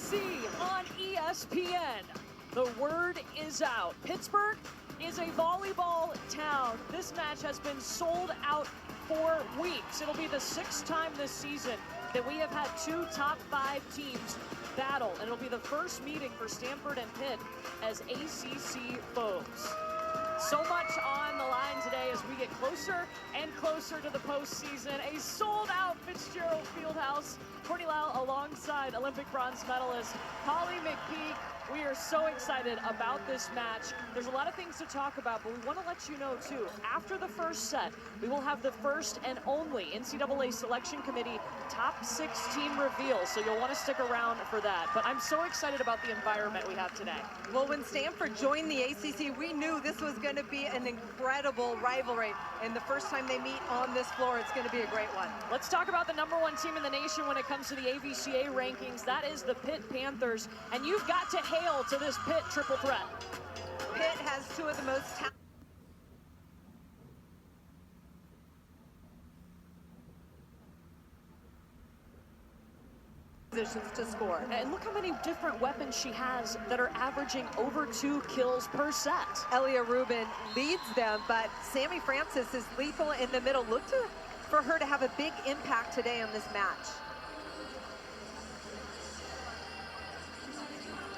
ACC on ESPN. The word is out. Pittsburgh is a volleyball town. This match has been sold out for weeks. It'll be the 6th time this season that we have had 2 top 5 teams battle, and it'll be the first meeting for Stanford and Pitt as ACC foes. So much on the line today as we get closer and closer to the postseason. A sold-out Fitzgerald Fieldhouse. Courtney Lau alongside Olympic bronze medalist Holly McPeak. We are so excited about this match. There's a lot of things to talk about, but we want to let you know, too, after the first set, we will have the first and only NCAA Selection Committee top 6 team reveal, so you'll want to stick around for that. But I'm so excited about the environment we have today. Well, when Stanford joined the ACC, we knew this was going to be an incredible rivalry. And the first time they meet on this floor, it's going to be a great one. Let's talk about the #1 team in the nation when it comes to the AVCA rankings. That is the Pitt Panthers. And you've got to hail to this Pitt triple threat. Pitt has 2 of the most talented positions to score. And look how many different weapons she has that are averaging over 2 kills per set. Elia Rubin leads them, but Sammy Francis is lethal in the middle. Look for her to have a big impact today on this match.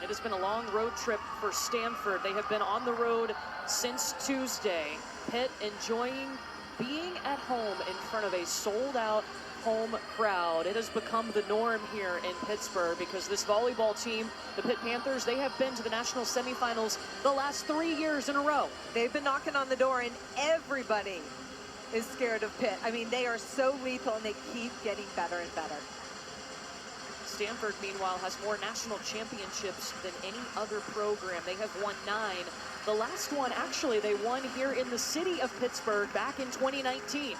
It has been a long road trip for Stanford. They have been on the road since Tuesday. Pitt enjoying being at home in front of a sold-out home crowd. It has become the norm here in Pittsburgh because this volleyball team, the Pitt Panthers, they have been to the national semifinals the last 3 years in a row. They've been knocking on the door, and everybody is scared of Pitt. I mean, they are so lethal, and they keep getting better and better. Stanford, meanwhile, has more national championships than any other program. They have won 9. The last one, actually, they won here in the city of Pittsburgh back in 2019.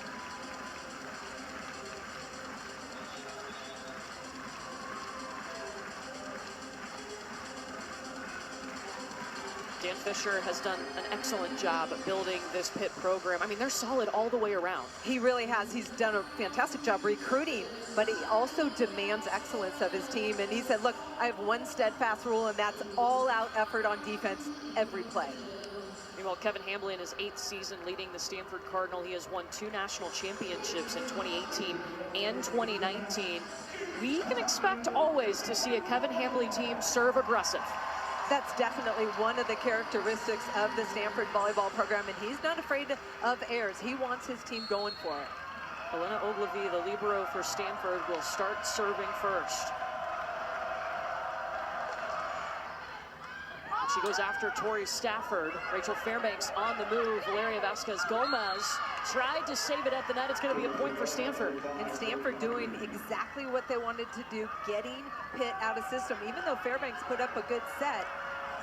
Dan Fisher has done an excellent job of building this Pitt program. I mean, they're solid all the way around. He really has. He's done a fantastic job recruiting, but he also demands excellence of his team. And he said, look, I have one steadfast rule, and that's all-out effort on defense every play. Meanwhile, Kevin Hambly in his 8th season leading the Stanford Cardinal. He has won 2 national championships in 2018 and 2019. We can expect always to see a Kevin Hambly team serve aggressive. That's definitely one of the characteristics of the Stanford volleyball program, and he's not afraid of errors. He wants his team going for it. Elena Ogilvie, the libero for Stanford, will start serving first. She goes after Tori Stafford. Rachel Fairbanks on the move. Valeria Vasquez-Gomez tried to save it at the net. It's going to be a point for Stanford. And Stanford doing exactly what they wanted to do, getting Pitt out of system. Even though Fairbanks put up a good set,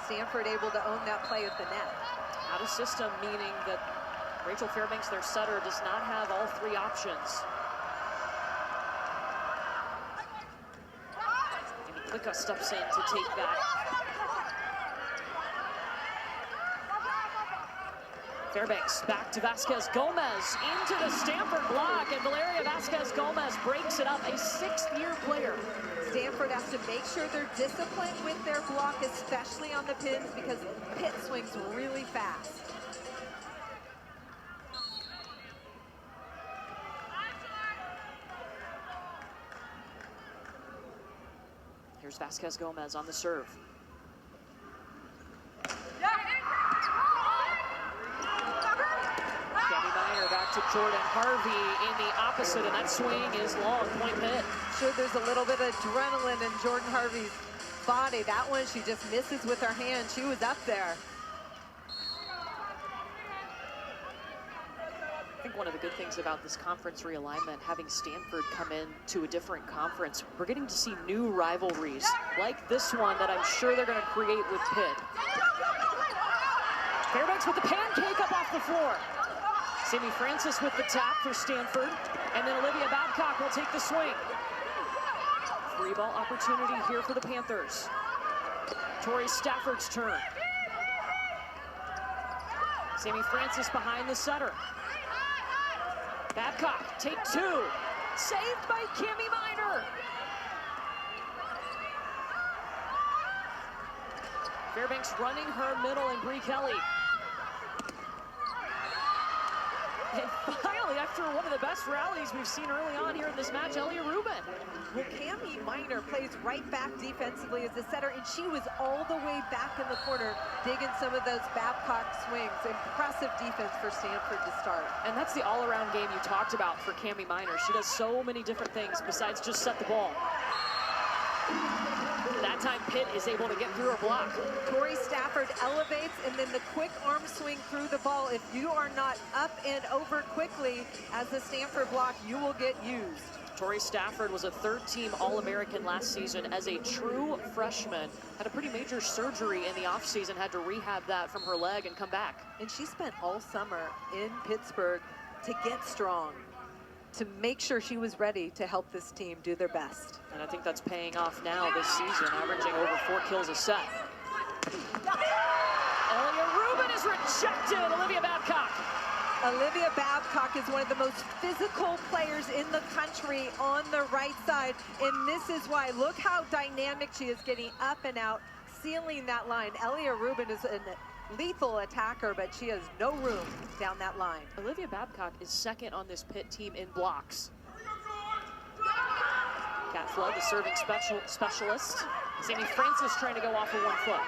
Stanford able to own that play at the net. Out of system, meaning that Rachel Fairbanks, their setter, does not have all 3 options. Amy Klicka steps in to take that. Fairbanks back to Vasquez-Gomez into the Stanford block, and Valeria Vasquez-Gomez breaks it up, a 6th-year player. Stanford has to make sure they're disciplined with their block, especially on the pins, because Pitt swings really fast. Here's Vasquez-Gomez on the serve. Back to Jordan Harvey in the opposite, and that swing is long. Point Pitt. Sure, there's a little bit of adrenaline in Jordan Harvey's body. That one, she just misses with her hand. She was up there. I think one of the good things about this conference realignment, having Stanford come in to a different conference, we're getting to see new rivalries like this one that I'm sure they're going to create with Pitt. Fairbanks with the pancake up off the floor. Sammy Francis with the tap for Stanford, and then Olivia Babcock will take the swing. Free ball opportunity here for the Panthers. Tori Stafford's turn. Sammy Francis behind the setter. Babcock, take 2. Saved by Kimmy Miner. Fairbanks running her middle, and Bree Kelly. And finally, after one of the best rallies we've seen early on here in this match, Elia Rubin. Well, Cami Minor plays right back defensively as a setter, and she was all the way back in the corner, digging some of those Babcock swings. Impressive defense for Stanford to start. And that's the all-around game you talked about for Cami Minor. She does so many different things besides just set the ball. That time, Pitt is able to get through her block. Tori Stafford elevates, and then the quick arm swing through the ball. If you are not up and over quickly as the Stanford block, you will get used. Tori Stafford was a third-team All-American last season as a true freshman. Had a pretty major surgery in the offseason, had to rehab that from her leg and come back. And she spent all summer in Pittsburgh to get strong, to make sure she was ready to help this team do their best. And I think that's paying off now this season, averaging over 4 kills a set. Elia Rubin is rejected. Olivia Babcock. Olivia Babcock is one of the most physical players in the country on the right side. And this is why, look how dynamic she is, getting up and out, sealing that line. Elia Rubin is a lethal attacker, but she has no room down that line. Olivia Babcock is second on this Pitt team in blocks. Kat Flood, the serving specialist. Sammy Francis trying to go off of 1 foot.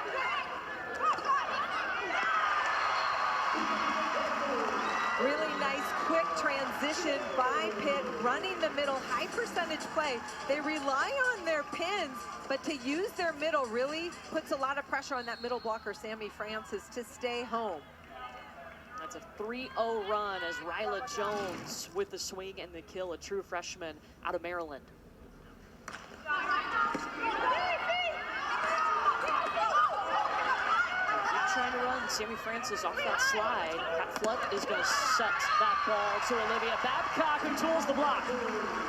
Really nice quick transition by Pitt, running the middle, high percentage play. They rely on their pins, but to use their middle really puts a lot of pressure on that middle blocker, Sammy Francis, to stay home. That's a 3-0 run as Ryla Jones with the swing and the kill, a true freshman out of Maryland. Trying to run Sammy Francis off that slide. Kat Flood is going to set that ball to Olivia Babcock, who tools the block.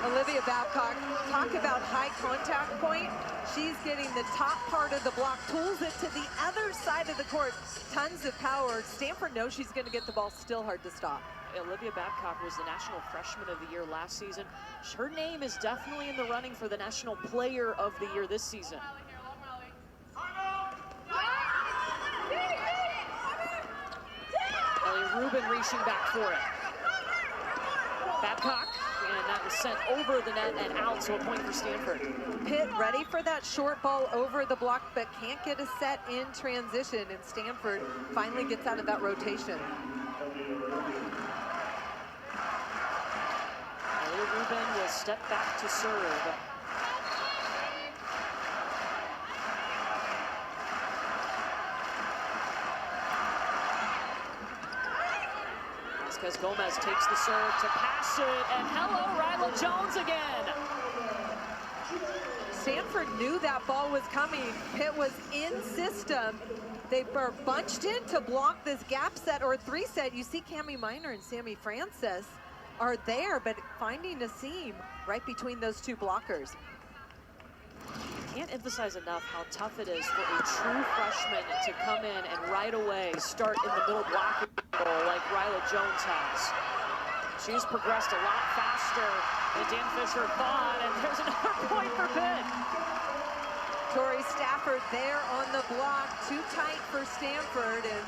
Olivia Babcock, talk about high contact point. She's getting the top part of the block, tools it to the other side of the court. Tons of power. Stanford knows she's going to get the ball, still hard to stop. Olivia Babcock was the National Freshman of the Year last season. Her name is definitely in the running for the National Player of the Year this season. Elia Rubin reaching back for it. Babcock, and that was sent over the net and out, so a point for Stanford. Pitt ready for that short ball over the block, but can't get a set in transition, and Stanford finally gets out of that rotation. Elia Rubin will step back to serve. Because Gomez takes the serve to pass it, and hello, Ryla Jones again. Stanford knew that ball was coming. Pitt was in system. They were bunched in to block this gap set or 3 set. You see Cami Minor and Sammy Francis are there, but finding a seam right between those 2 blockers. Can't emphasize enough how tough it is for a true freshman to come in and right away start in the middle block like Ryla Jones has. She's progressed a lot faster than Dan Fisher thought, and there's another point for Pitt. Tori Stafford there on the block, too tight for Stanford, and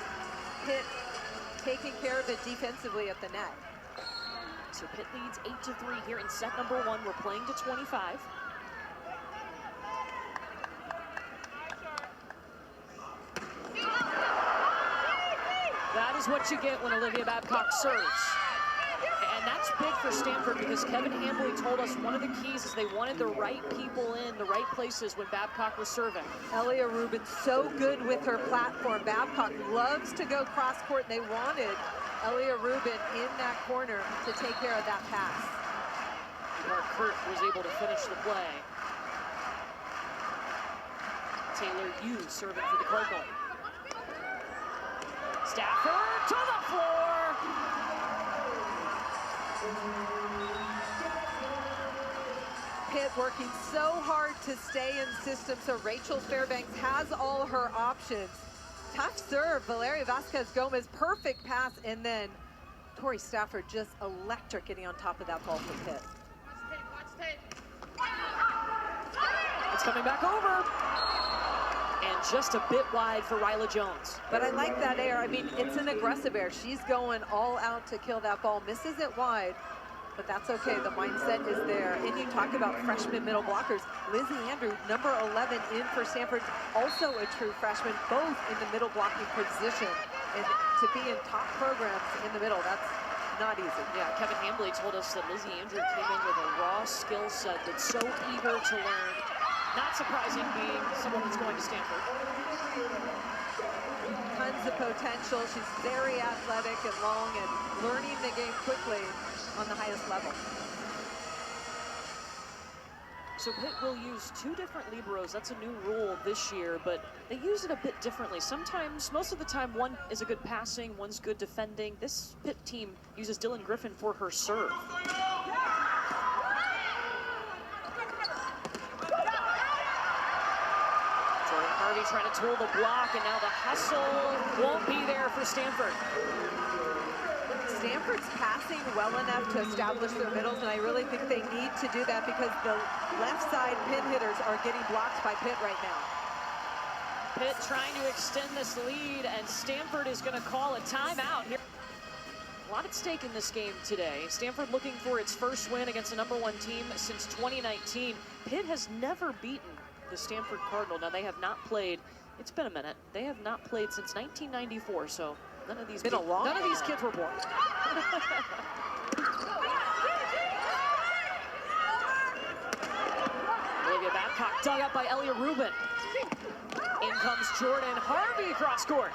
Pitt taking care of it defensively at the net. So Pitt leads 8-3 here in set number 1. We're playing to 25. That is what you get when Olivia Babcock serves. And that's big for Stanford because Kevin Hambley told us one of the keys is they wanted the right people in the right places when Babcock was serving. Elia Rubin so good with her platform. Babcock loves to go cross court. They wanted Elia Rubin in that corner to take care of that pass. Mark Kurt was able to finish the play. Taylor Hughes serving for the Cardinal. Stafford to the floor. Pitt working so hard to stay in system, so Rachel Fairbanks has all her options. Tough serve, Valeria Vasquez-Gomez, perfect pass, and then Tori Stafford just electric getting on top of that ball for Pitt. It's coming back over. And just a bit wide for Ryla Jones. But I like that air. I mean, it's an aggressive air. She's going all out to kill that ball. Misses it wide, but that's okay. The mindset is there. And you talk about freshman middle blockers. Lizzie Andrew, number 11 in for Stanford, also a true freshman, both in the middle blocking position. And to be in top programs in the middle, that's not easy. Yeah, Kevin Hambley told us that Lizzie Andrew came in with a raw skill set that's so eager to learn. Not surprising being someone that's going to Stanford. Tons of potential. She's very athletic and long and learning the game quickly on the highest level. So Pitt will use 2 different liberos. That's a new rule this year, but they use it a bit differently. Sometimes, most of the time, one is a good passing, one's good defending. This Pitt team uses Dylan Griffin for her serve. Harvey trying to tool the block, and now the hustle won't be there for Stanford. Stanford's passing well enough to establish their middles, and I really think they need to do that because the left side pin hitters are getting blocked by Pitt right now. Pitt trying to extend this lead, and Stanford is going to call a timeout here. A lot at stake in this game today. Stanford looking for its first win against the #1 team since 2019. Pitt has never beaten the Stanford Cardinal. Now, they have not played, it's been a minute, they have not played since 1994, so none of these kids were born. Olivia Babcock dug up by Elia Rubin. In comes Jordan Harvey cross court.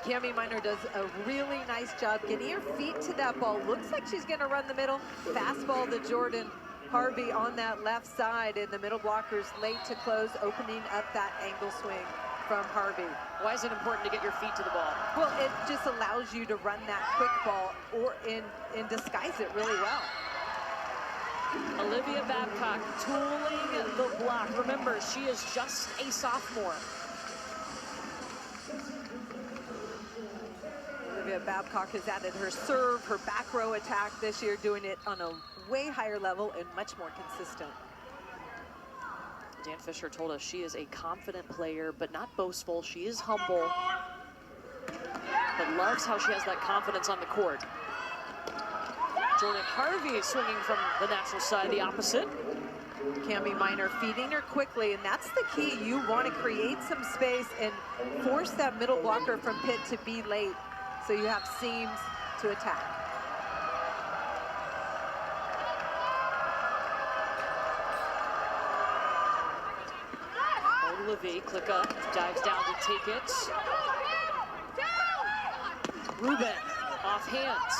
Cami Miner does a really nice job getting her feet to that ball. Looks like she's going to run the middle. Fastball to Jordan Harvey on that left side, and the middle blockers late to close, opening up that angle swing from Harvey. Why is it important to get your feet to the ball? Well, it just allows you to run that quick ball or and disguise it really well. Olivia Babcock tooling the block. Remember, she is just a sophomore. Olivia Babcock has added her serve, her back row attack this year, doing it on a way higher level and much more consistent. Dan Fisher told us she is a confident player, but not boastful. She is humble, but loves how she has that confidence on the court. Jordan Harvey swinging from the natural side, the opposite. Cami Miner feeding her quickly, and that's the key. You want to create some space and force that middle blocker from Pitt to be late, so you have seams to attack. Levy, click up, dives down to take it. Rubin, off hands.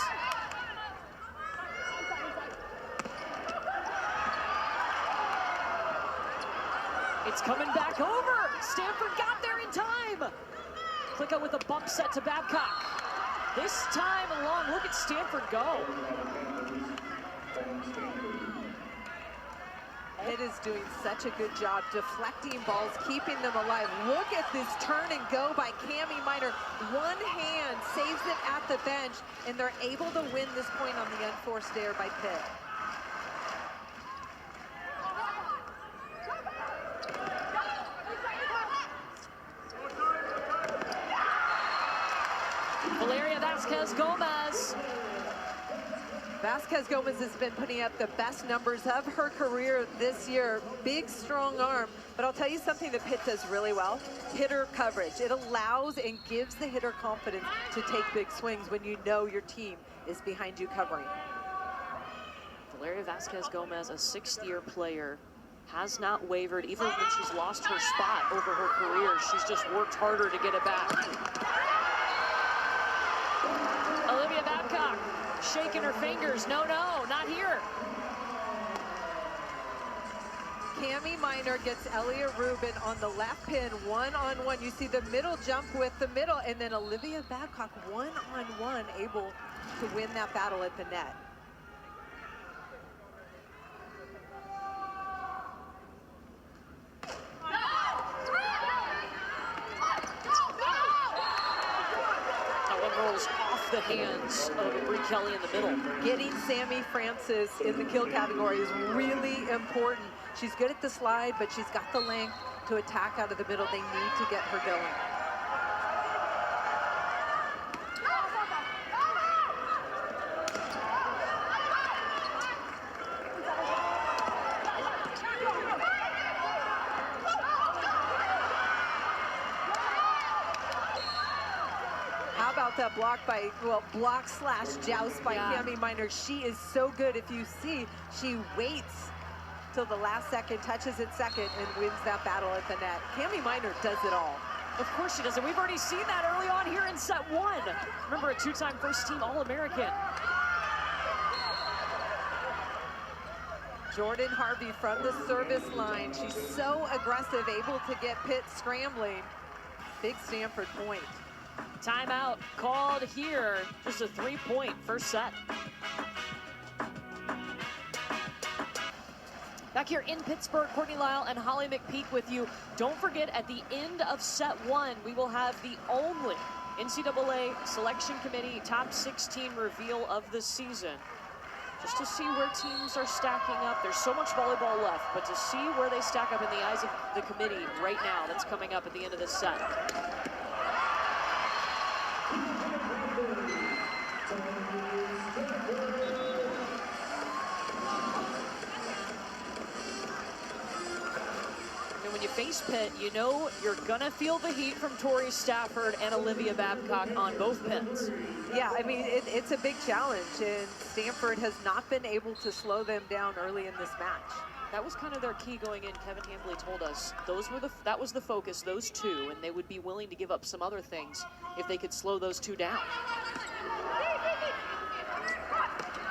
It's coming back over. Stanford got there in time. Click up with a bump set to Babcock. This time along, look at Stanford go. It is doing such a good job deflecting balls, keeping them alive. Look at this turn and go by Cami Miner. One hand saves it at the bench, and they're able to win this point on the unforced error by Pitt. Valeria Vasquez-Gomez. Vasquez-Gomez has been putting up the best numbers of her career this year. Big, strong arm. But I'll tell you something that Pitt does really well. Hitter coverage. It allows and gives the hitter confidence to take big swings when you know your team is behind you covering. Valeria Vasquez-Gomez, a 6th-year player, has not wavered even when she's lost her spot over her career. She's just worked harder to get it back. Olivia Babcock shaking her fingers. No, not here. Cami Miner gets Elia Rubin on the left pin, one-on-one. You see the middle jump with the middle, and then Olivia Babcock one-on-one able to win that battle at the net. That one rolls off the hands of Brie Kelly in the middle. Getting Sammy Francis in the kill category is really important. She's good at the slide, but she's got the length to attack out of the middle. They need to get her going. That block by, well, block slash joust by Cami Miner. She is so good. If you see, she waits till the last second, touches it second, and wins that battle at the net. Cami Miner does it all. Of course she does, and we've already seen that early on here in set one. Remember, a two-time first-team All-American. Jordan Harvey from the service line. She's so aggressive, able to get Pitt scrambling. Big Stanford point. Timeout called here. Just a 3-point first set. Back here in Pittsburgh, Courtney Lyle and Holly McPeak with you. Don't forget, at the end of set one, we will have the only NCAA Selection Committee Top 16 reveal of the season. Just to see where teams are stacking up. There's so much volleyball left, but to see where they stack up in the eyes of the committee right now, that's coming up at the end of this set. When you face Pitt, you know you're gonna feel the heat from Tori Stafford and Olivia Babcock on both pins. Yeah, I mean, it's a big challenge, and Stanford has not been able to slow them down early in this match. That was kind of their key going in. Kevin Hambley told us that was the focus, those two, and they would be willing to give up some other things if they could slow those two down.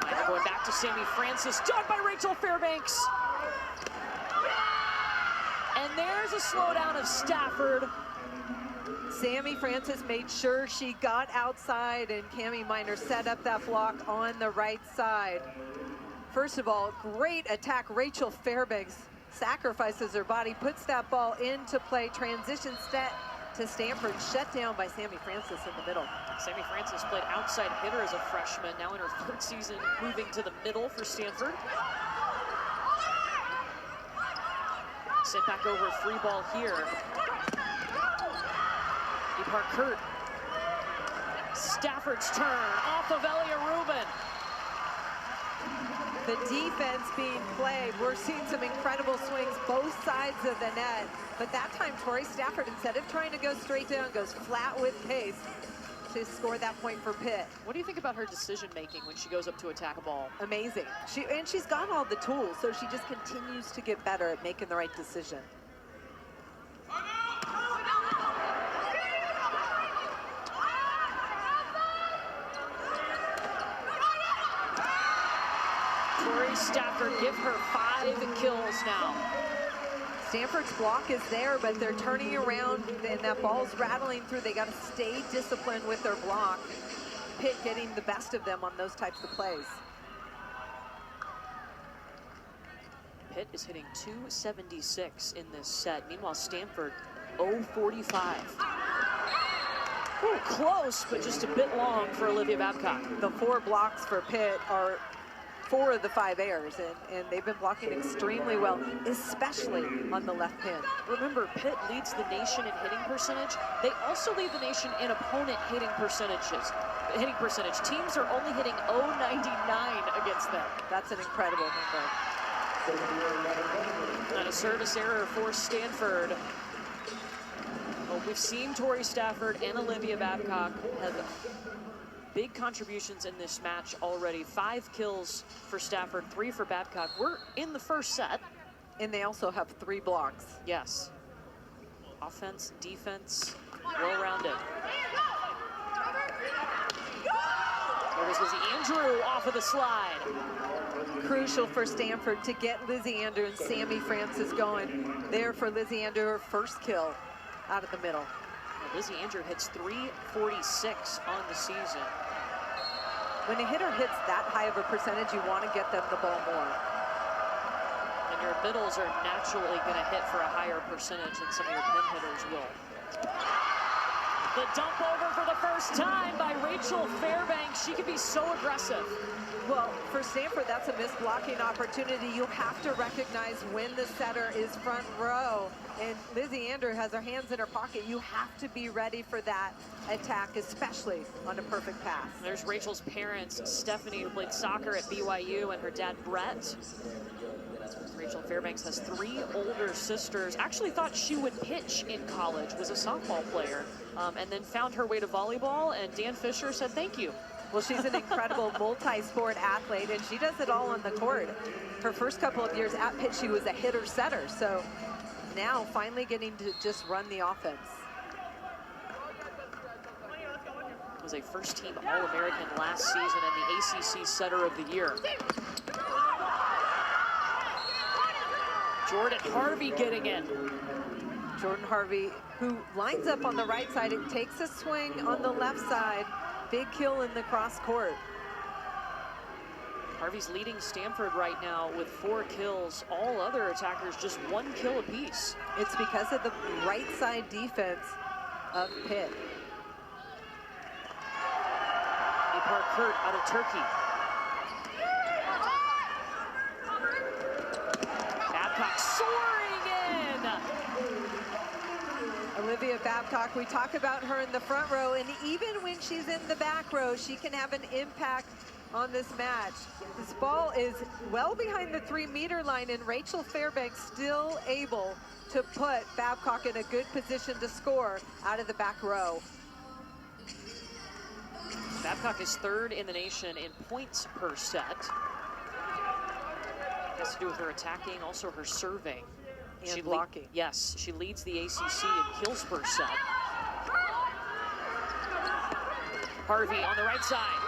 Miner going back to Sammy Francis, done by Rachel Fairbanks. And there's a slowdown of Stafford. Sammy Francis made sure she got outside, and Cami Miner set up that block on the right side. First of all, great attack. Rachel Fairbanks sacrifices her body, puts that ball into play, transition set to Stanford, shut down by Sammy Francis in the middle. Sammy Francis played outside hitter as a freshman, now in her third season, moving to the middle for Stanford. Sent back over, free ball here. Park Kurt. Stafford's turn off of Elia Rubin. The defense being played. We're seeing some incredible swings both sides of the net. But that time, Tori Stafford, instead of trying to go straight down, goes flat with pace to score that point for Pitt. What do you think about her decision-making when she goes up to attack a ball? Amazing. She's got all the tools, so she just continues to get better at making the right decision. Tori Stafford give her 5 kills now. Stanford's block is there, but they're turning around and that ball's rattling through. They got to stay disciplined with their block. Pitt getting the best of them on those types of plays. Pitt is hitting 276 in this set. Meanwhile, Stanford 045. Ooh, close, but just a bit long for Olivia Babcock. The 4 blocks for Pitt are 4 of the 5 airs, and they've been blocking extremely well, especially on the left pin. Remember, Pitt leads the nation in hitting percentage. They also lead the nation in opponent hitting percentage. Teams are only hitting 0.99 against them. That's an incredible number. And a service error for Stanford. Well, we've seen Tori Stafford and Olivia Babcock have big contributions in this match already. 5 kills for Stafford, 3 for Babcock. We're in the first set. And they also have 3 blocks. Yes. Offense, defense, well-rounded. There goes Lizzie Andrew off of the slide. Crucial for Stanford to get Lizzie Andrew and Sammy Francis going. There for Lizzie Andrew, her first kill out of the middle. Lizzie Andrew hits 346 on the season. When a hitter hits that high of a percentage, you want to get them the ball more. And your middles are naturally going to hit for a higher percentage than some of your pin hitters will. The dump over for the first time by Rachel Fairbanks. She can be so aggressive. Well, for Stanford, that's a missed blocking opportunity. You have to recognize when the setter is front row. And Lizzie Andrew has her hands in her pocket. You have to be ready for that attack, especially on a perfect pass. There's Rachel's parents, Stephanie, who played soccer at BYU, and her dad, Brett. Rachel Fairbanks has 3 older sisters. Actually thought she would pitch in college, was a softball player, and then found her way to volleyball, and Dan Fisher said thank you. Well, she's an incredible multi-sport athlete, and she does it all on the court. Her first couple of years at Pitt, she was a hitter-setter, so now finally getting to just run the offense. Was a first-team All-American last season and the ACC Setter of the Year. Jordan Harvey getting in. Jordan Harvey, who lines up on the right side and takes a swing on the left side. Big kill in the cross court. Harvey's leading Stanford right now with 4 kills. All other attackers just 1 kill apiece. It's because of the right side defense of Pitt. Park Hurt out of Turkey. Babcock soaring in. Olivia Babcock, we talk about her in the front row, and even when she's in the back row, she can have an impact on this match. This ball is well behind the 3-meter line, and Rachel Fairbanks still able to put Babcock in a good position to score out of the back row. Babcock is 3rd in the nation in points per set. Has to do with her attacking, also her serving. And blocking. Yes, she leads the ACC in kills per set. Harvey on the right side.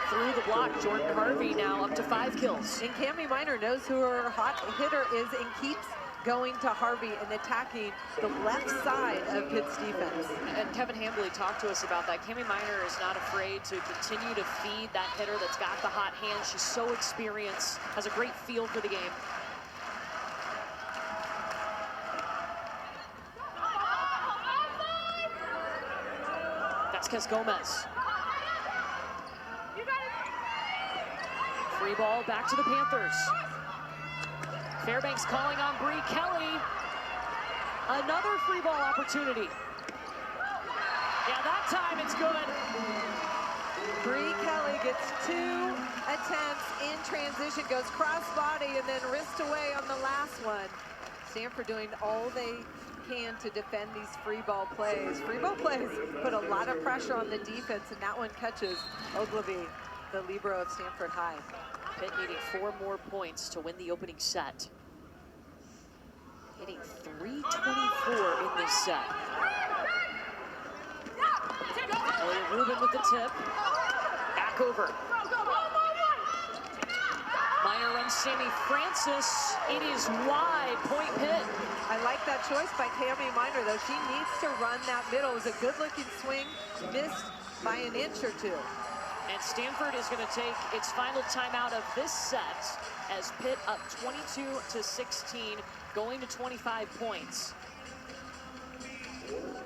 Through the block, Jordan Harvey now up to 5 kills. And Cami Miner knows who her hot hitter is and keeps going to Harvey and attacking the left side of Pitt's defense. And Kevin Hambley talked to us about that. Cami Miner is not afraid to continue to feed that hitter that's got the hot hand. She's so experienced, has a great feel for the game. Vasquez Gomez. Free ball back to the Panthers. Fairbanks calling on Bree Kelly. Another free ball opportunity. Yeah, that time it's good. Bree Kelly gets 2 attempts in transition, goes cross body and then wrist away on the last one. Stanford doing all they can to defend these free ball plays. Free ball plays put a lot of pressure on the defense, and that one catches Ogilvy, the libero of Stanford High. Pitt needing 4 more points to win the opening set. Hitting .324 in this set. Elliot Rubin with the tip. Back over. Miner runs Sammy Francis. It is wide, point Pitt. I like that choice by Cami Miner, though. She needs to run that middle. It was a good-looking swing, missed by an inch or 2. And Stanford is going to take its final timeout of this set as Pitt up 22-16, going to 25 points.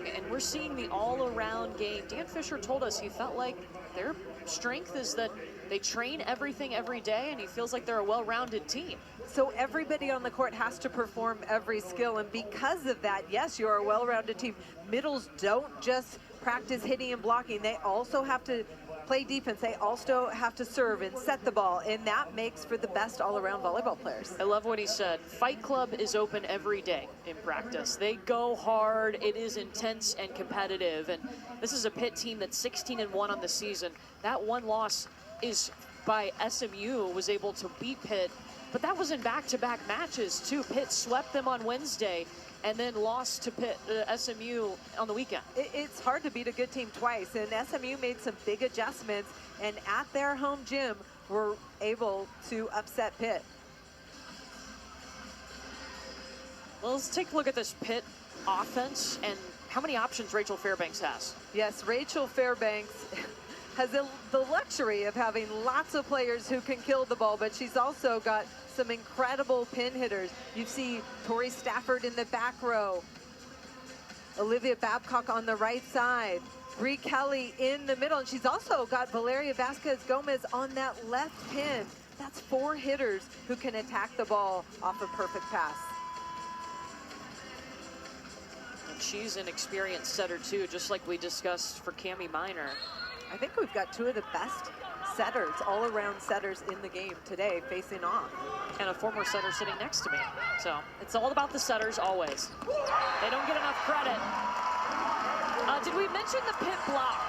And we're seeing the all-around game. Dan Fisher told us he felt like their strength is that they train everything every day, and he feels like they're a well-rounded team. So everybody on the court has to perform every skill, and because of that, yes, you're a well-rounded team. Middles don't just practice hitting and blocking. They also have to play defense. They also have to serve and set the ball, and that makes for the best all-around volleyball players. I love what he said. Fight Club is open every day in practice. They go hard. It is intense and competitive, and this is a Pitt team that's 16-1 on the season. That one loss is by SMU, was able to beat Pitt, but that was in back-to-back matches too. Pitt swept them on Wednesday and then lost to Pitt, SMU on the weekend. It's hard to beat a good team twice, and SMU made some big adjustments, and at their home gym were able to upset Pitt. Well, let's take a look at this Pitt offense and how many options Rachel Fairbanks has. Yes, Rachel Fairbanks has the luxury of having lots of players who can kill the ball, but she's also got some incredible pin hitters. You see Tori Stafford in the back row, Olivia Babcock on the right side, Bree Kelly in the middle, and she's also got Valeria Vasquez-Gomez on that left pin. That's 4 hitters who can attack the ball off a perfect pass. And she's an experienced setter too, just like we discussed for Cammie Minor. I think we've got 2 of the best setters, all-around setters in the game today facing off. And a former setter sitting next to me. So it's all about the setters always. They don't get enough credit. Did we mention the Pitt block?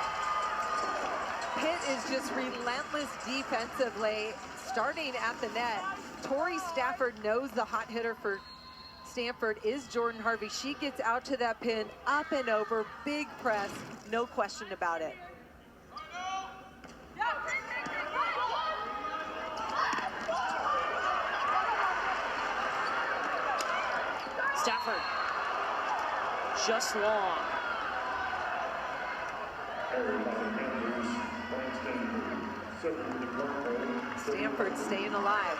Pitt is just relentless defensively, starting at the net. Tori Stafford knows the hot hitter for Stanford is Jordan Harvey. She gets out to that pin, up and over, big press, no question about it. Stafford, just long. Stanford staying alive.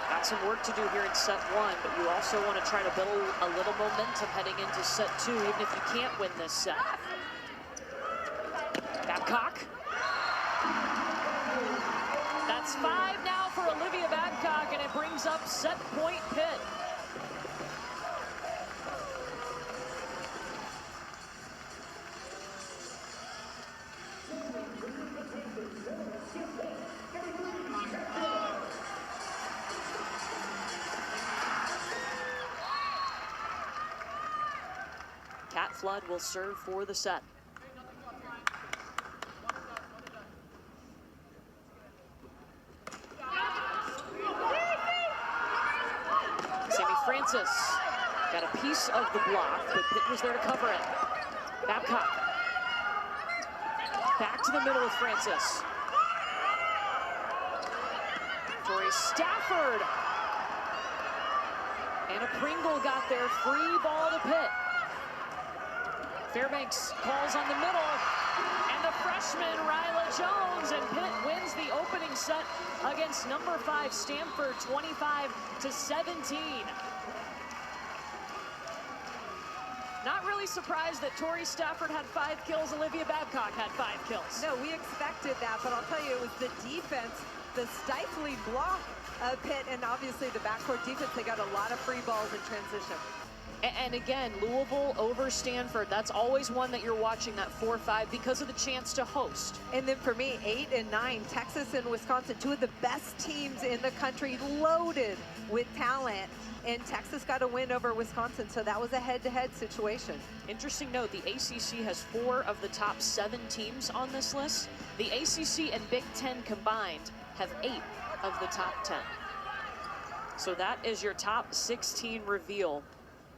Got some work to do here in set 1, but you also want to try to build a little momentum heading into set 2, even if you can't win this set. Babcock. That's 5 now for Olivia Babcock, and it brings up set point Pitt. Kat Flood will serve for the set. Sammy Francis got a piece of the block, but Pitt was there to cover it. Babcock. Back to the middle with Francis. Tori Stafford. Anna Pringle got there, free ball to Pitt. Fairbanks calls on the middle, and the freshman Ryla Jones, and Pitt wins the opening set against number 5 Stanford, 25-17. Not really surprised that Tori Stafford had 5 kills, Olivia Babcock had 5 kills. No, we expected that, but I'll tell you, it was the defense, the stifling block of Pitt, and obviously the backcourt defense. They got a lot of free balls in transition. And again, Louisville over Stanford, that's always one that you're watching, that 4-5, because of the chance to host. And then for me, 8 and 9, Texas and Wisconsin, 2 of the best teams in the country, loaded with talent. And Texas got a win over Wisconsin, so that was a head-to-head situation. Interesting note, the ACC has 4 of the top 7 teams on this list. The ACC and Big Ten combined have 8 of the top 10. So that is your top 16 reveal.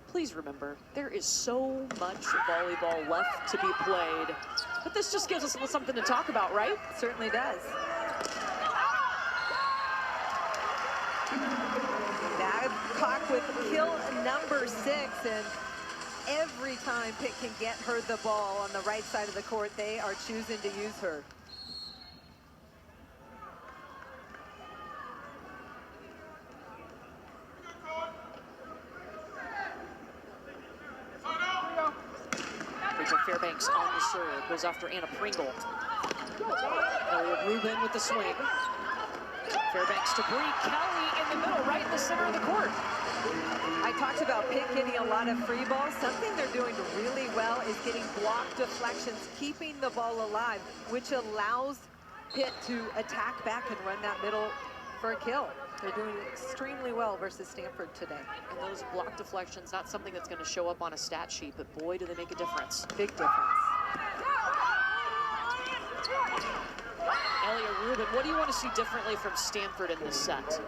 Please remember, there is so much volleyball left to be played. But this just gives us something to talk about, right? Certainly does. Babcock with kill number 6, and every time Pitt can get her the ball on the right side of the court, they are choosing to use her. Fairbanks on the serve, goes after Anna Pringle. Elliot Rubin with the swing. Fairbanks to Bree Kelly in the middle, right in the center of the court. I talked about Pitt getting a lot of free balls. Something they're doing really well is getting block deflections, keeping the ball alive, which allows Pitt to attack back and run that middle for a kill. They're doing extremely well versus Stanford today. And those block deflections, not something that's going to show up on a stat sheet, but boy, do they make a difference. Big difference. Elliot Rubin, what do you want to see differently from Stanford in this set?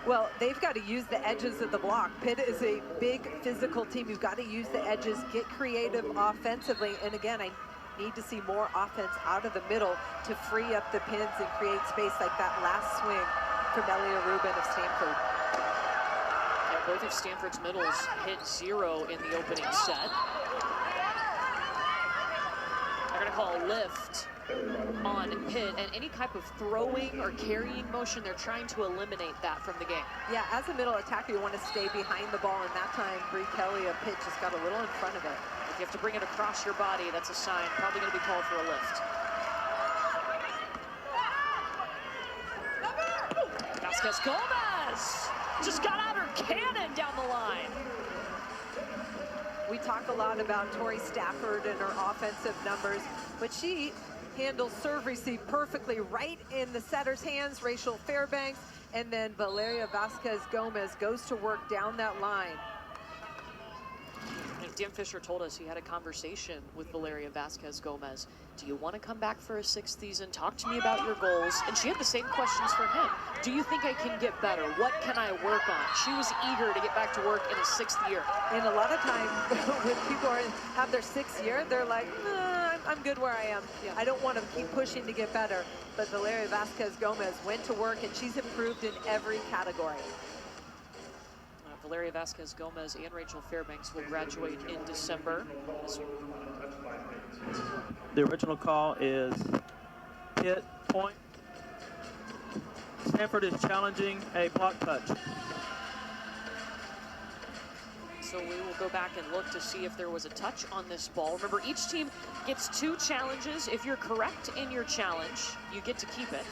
Well, they've got to use the edges of the block. Pitt is a big physical team. You've got to use the edges, get creative offensively. And again, I need to see more offense out of the middle to free up the pins and create space like that last swing from Elliot Rubin of Stanford. Yeah, both of Stanford's middles hit 0 in the opening set. They're going to call a lift on Pitt, and any type of throwing or carrying motion, they're trying to eliminate that from the game. Yeah, as a middle attacker, you want to stay behind the ball, and that time Bree Kelly of Pitt just got a little in front of it. If you have to bring it across your body, that's a sign. Probably going to be called for a lift. Vasquez Gomez just got out her cannon down the line. We talk a lot about Tori Stafford and her offensive numbers, but she handles serve receive perfectly right in the setter's hands, Rachel Fairbanks, and then Valeria Vasquez Gomez goes to work down that line. Dan Fisher told us he had a conversation with Valeria Vasquez Gomez. Do you want to come back for a 6th season? Talk to me about your goals. And she had the same questions for him. Do you think I can get better? What can I work on? She was eager to get back to work in a 6th year. And a lot of times when people have their 6th year, they're like, nah, I'm good where I am. Yeah. I don't want to keep pushing to get better. But Valeria Vasquez Gomez went to work and she's improved in every category. Valeria Vasquez Gomez and Rachel Fairbanks will graduate in December. The original call is hit point. Stanford is challenging a block touch. So we will go back and look to see if there was a touch on this ball. Remember, each team gets 2 challenges. If you're correct in your challenge, you get to keep it.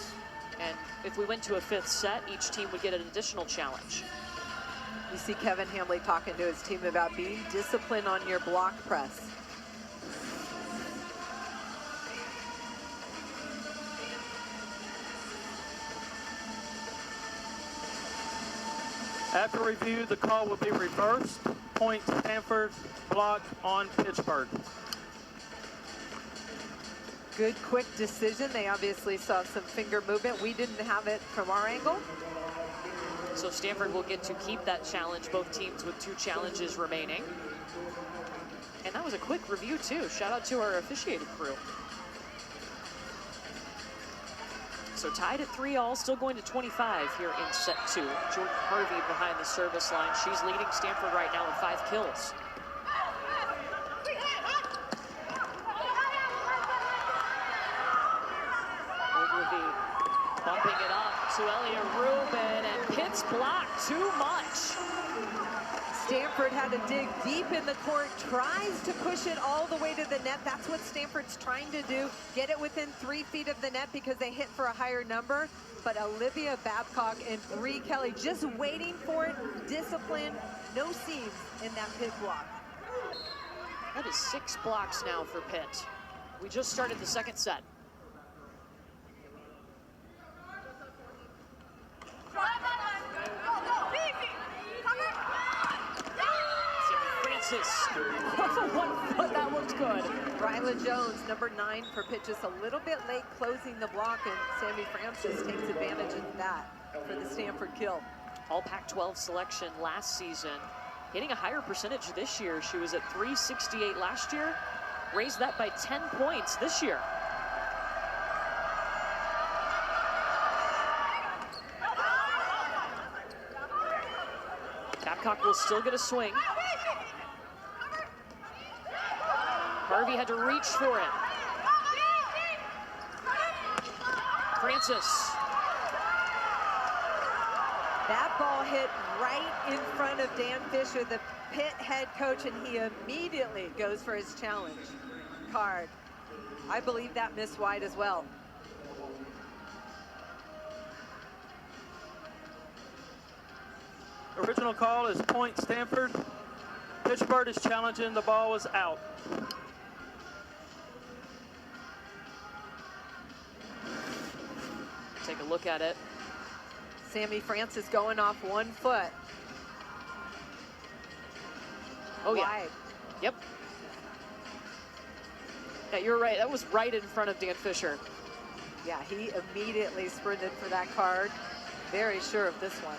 And if we went to a 5th set, each team would get an additional challenge. You see Kevin Hambley talking to his team about being disciplined on your block press. After review, the call will be reversed. Point Stanford, block on Pittsburgh. Good quick decision. They obviously saw some finger movement. We didn't have it from our angle. So Stanford will get to keep that challenge, both teams with 2 challenges remaining. And that was a quick review too. Shout out to our officiating crew. So tied at 3-all, still going to 25 here in set 2. Jordan Harvey behind the service line. She's leading Stanford right now with 5 kills. Ogilvy bumping it up to Elia Rubin, and Pitt's blocked too much. Stanford had to dig deep in the court, tries to push it all the way to the net. That's what Stanford's trying to do, get it within 3 feet of the net because they hit for a higher number. But Olivia Babcock and Bree Kelly just waiting for it, discipline, no seams in that Pitt block. That is 6 blocks now for Pitt. We just started the 2nd set. That's a 1 foot, that looked good. Ryla Jones, number 9 for Pitt, just a little bit late closing the block, and Sammy Francis takes advantage of that for the Stanford kill. All Pac-12 selection last season, hitting a higher percentage this year. She was at .368 last year, raised that by 10 points this year. Babcock will still get a swing. Harvey had to reach for it. Francis. That ball hit right in front of Dan Fisher, the Pitt head coach, and he immediately goes for his challenge card. I believe that missed wide as well. Original call is point Stanford. Pittsburgh is challenging, the ball was out. Take a look at it. Sammy Francis going off 1 foot. Oh, yeah. Wide. Yep. Yeah, you're right. That was right in front of Dan Fisher. Yeah, he immediately sprinted for that card. Very sure of this one.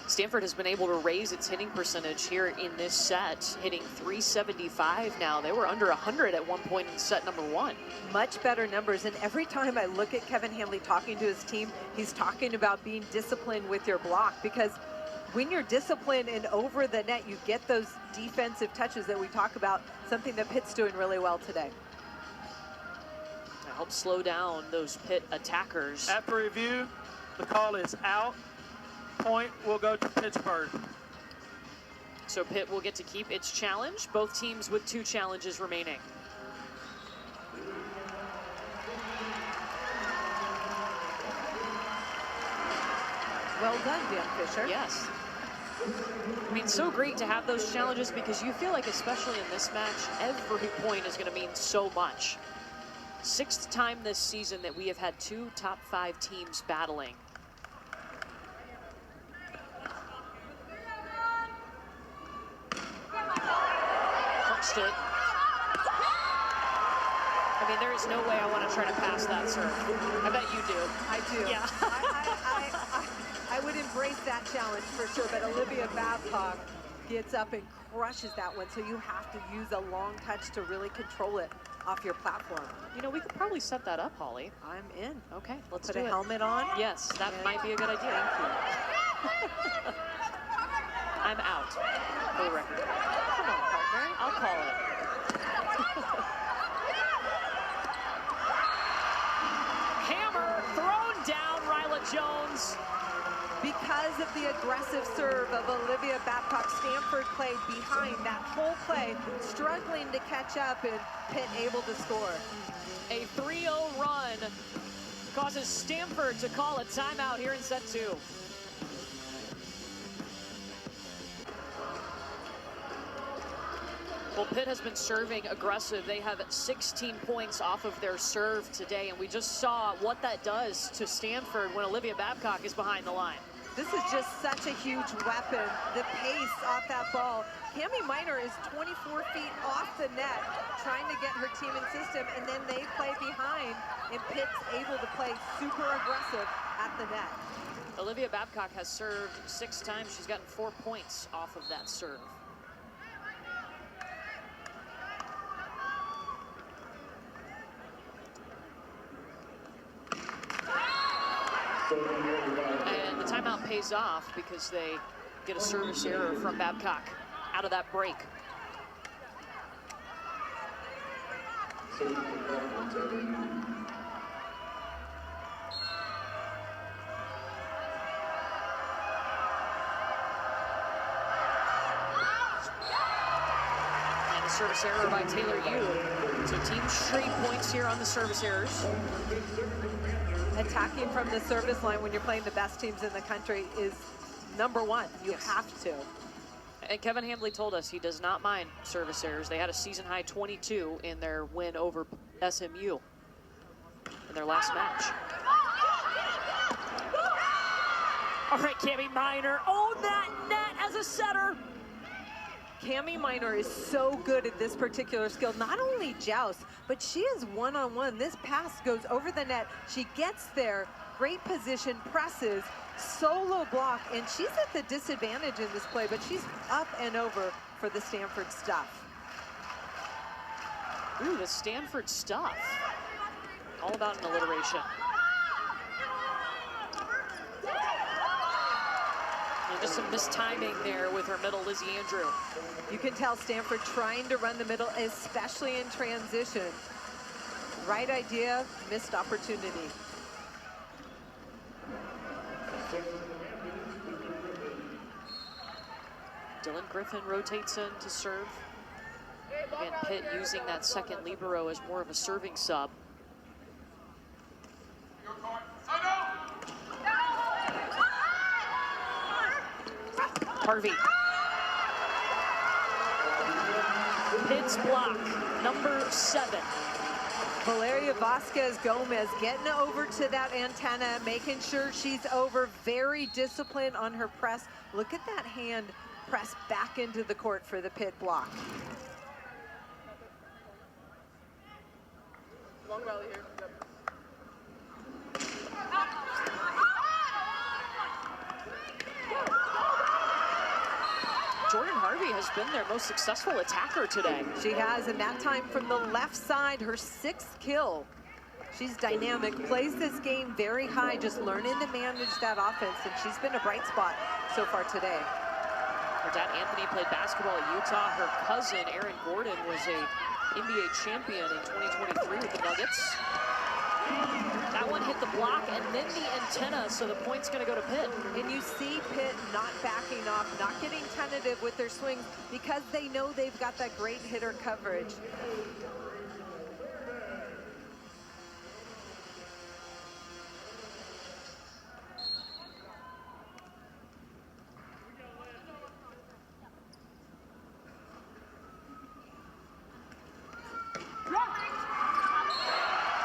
Stanford has been able to raise its hitting percentage here in this set, hitting .375 now. They were under 100 at one point in set number 1. Much better numbers, and every time I look at Kevin Hambley talking to his team, he's talking about being disciplined with your block, because when you're disciplined and over the net, you get those defensive touches that we talk about, something that Pitt's doing really well today. help slow down those Pitt attackers. After review, the call is out. Point will go to Pittsburgh. So Pitt will get to keep its challenge. Both teams with 2 challenges remaining. Well done, Dan Fisher. Yes. I mean, so great to have those challenges because you feel like, especially in this match, every point is going to mean so much. 6th time this season that we have had 2 top 5 teams battling. Punched it. I mean, there is no way I want to try to pass that serve. I bet you do. I do. Yeah. I would embrace that challenge for sure, but Olivia Babcock gets up and crushes that one, so you have to use a long touch to really control it off your platform. You know, we could probably set that up, Holly. I'm in. Okay, let's Put do a it. helmet on. Yes, that might be a good idea. Thank you. I'm out, for the record. Come on, partner. I'll call it. Hammer thrown down, Ryla Jones. Because of the aggressive serve of Olivia Babcock, Stanford played behind that whole play, struggling to catch up, and Pitt able to score. A 3-0 run causes Stanford to call a timeout here in set 2. Well, Pitt has been serving aggressive. They have 16 points off of their serve today, and we just saw what that does to Stanford when Olivia Babcock is behind the line. This is just such a huge weapon. The pace off that ball. Cami Minor is 24 feet off the net, trying to get her team in system, and then they play behind, and Pitt's able to play super aggressive at the net. Olivia Babcock has served 6 times. She's gotten 4 points off of that serve. And the timeout pays off because they get a service error from Babcock out of that break. And a service error by Taylor Yu. So team straight points here on the service errors. Attacking from the service line when you're playing the best teams in the country is #1. You have to. And Kevin Hambley told us he does not mind service errors. They had a season-high 22 in their win over SMU in their last match. All right, Cami Minor, own that net as a setter. Cami Minor is so good at this particular skill. Not only joust, but she is one-on-one. This pass goes over the net. She gets there, great position, presses, solo block, and she's at the disadvantage in this play, but she's up and over for the Stanford stuff. Ooh, the Stanford stuff. All about an alliteration. And just some mistiming there with her middle, Lizzie Andrew. You can tell Stanford trying to run the middle, especially in transition. Right idea, missed opportunity. Dylan Griffin rotates in to serve. And Pitt using that second libero as more of a serving sub. Harvey. Pitt's block, #7. Valeria Vasquez Gomez getting over to that antenna, making sure she's over, very disciplined on her press. Look at that hand press back into the court for the Pitt block. Long rally here. Yep. Jordan Harvey has been their most successful attacker today. She has, and that time from the left side, her 6th kill. She's dynamic, plays this game very high, just learning to manage that offense, and she's been a bright spot so far today. Her dad, Anthony, played basketball at Utah. Her cousin, Aaron Gordon, was a NBA champion in 2023 with the Nuggets. That one hit the block and then the antenna, so the point's going to go to Pitt. And you see Pitt not backing off, not getting tentative with their swings because they know they've got that great hitter coverage.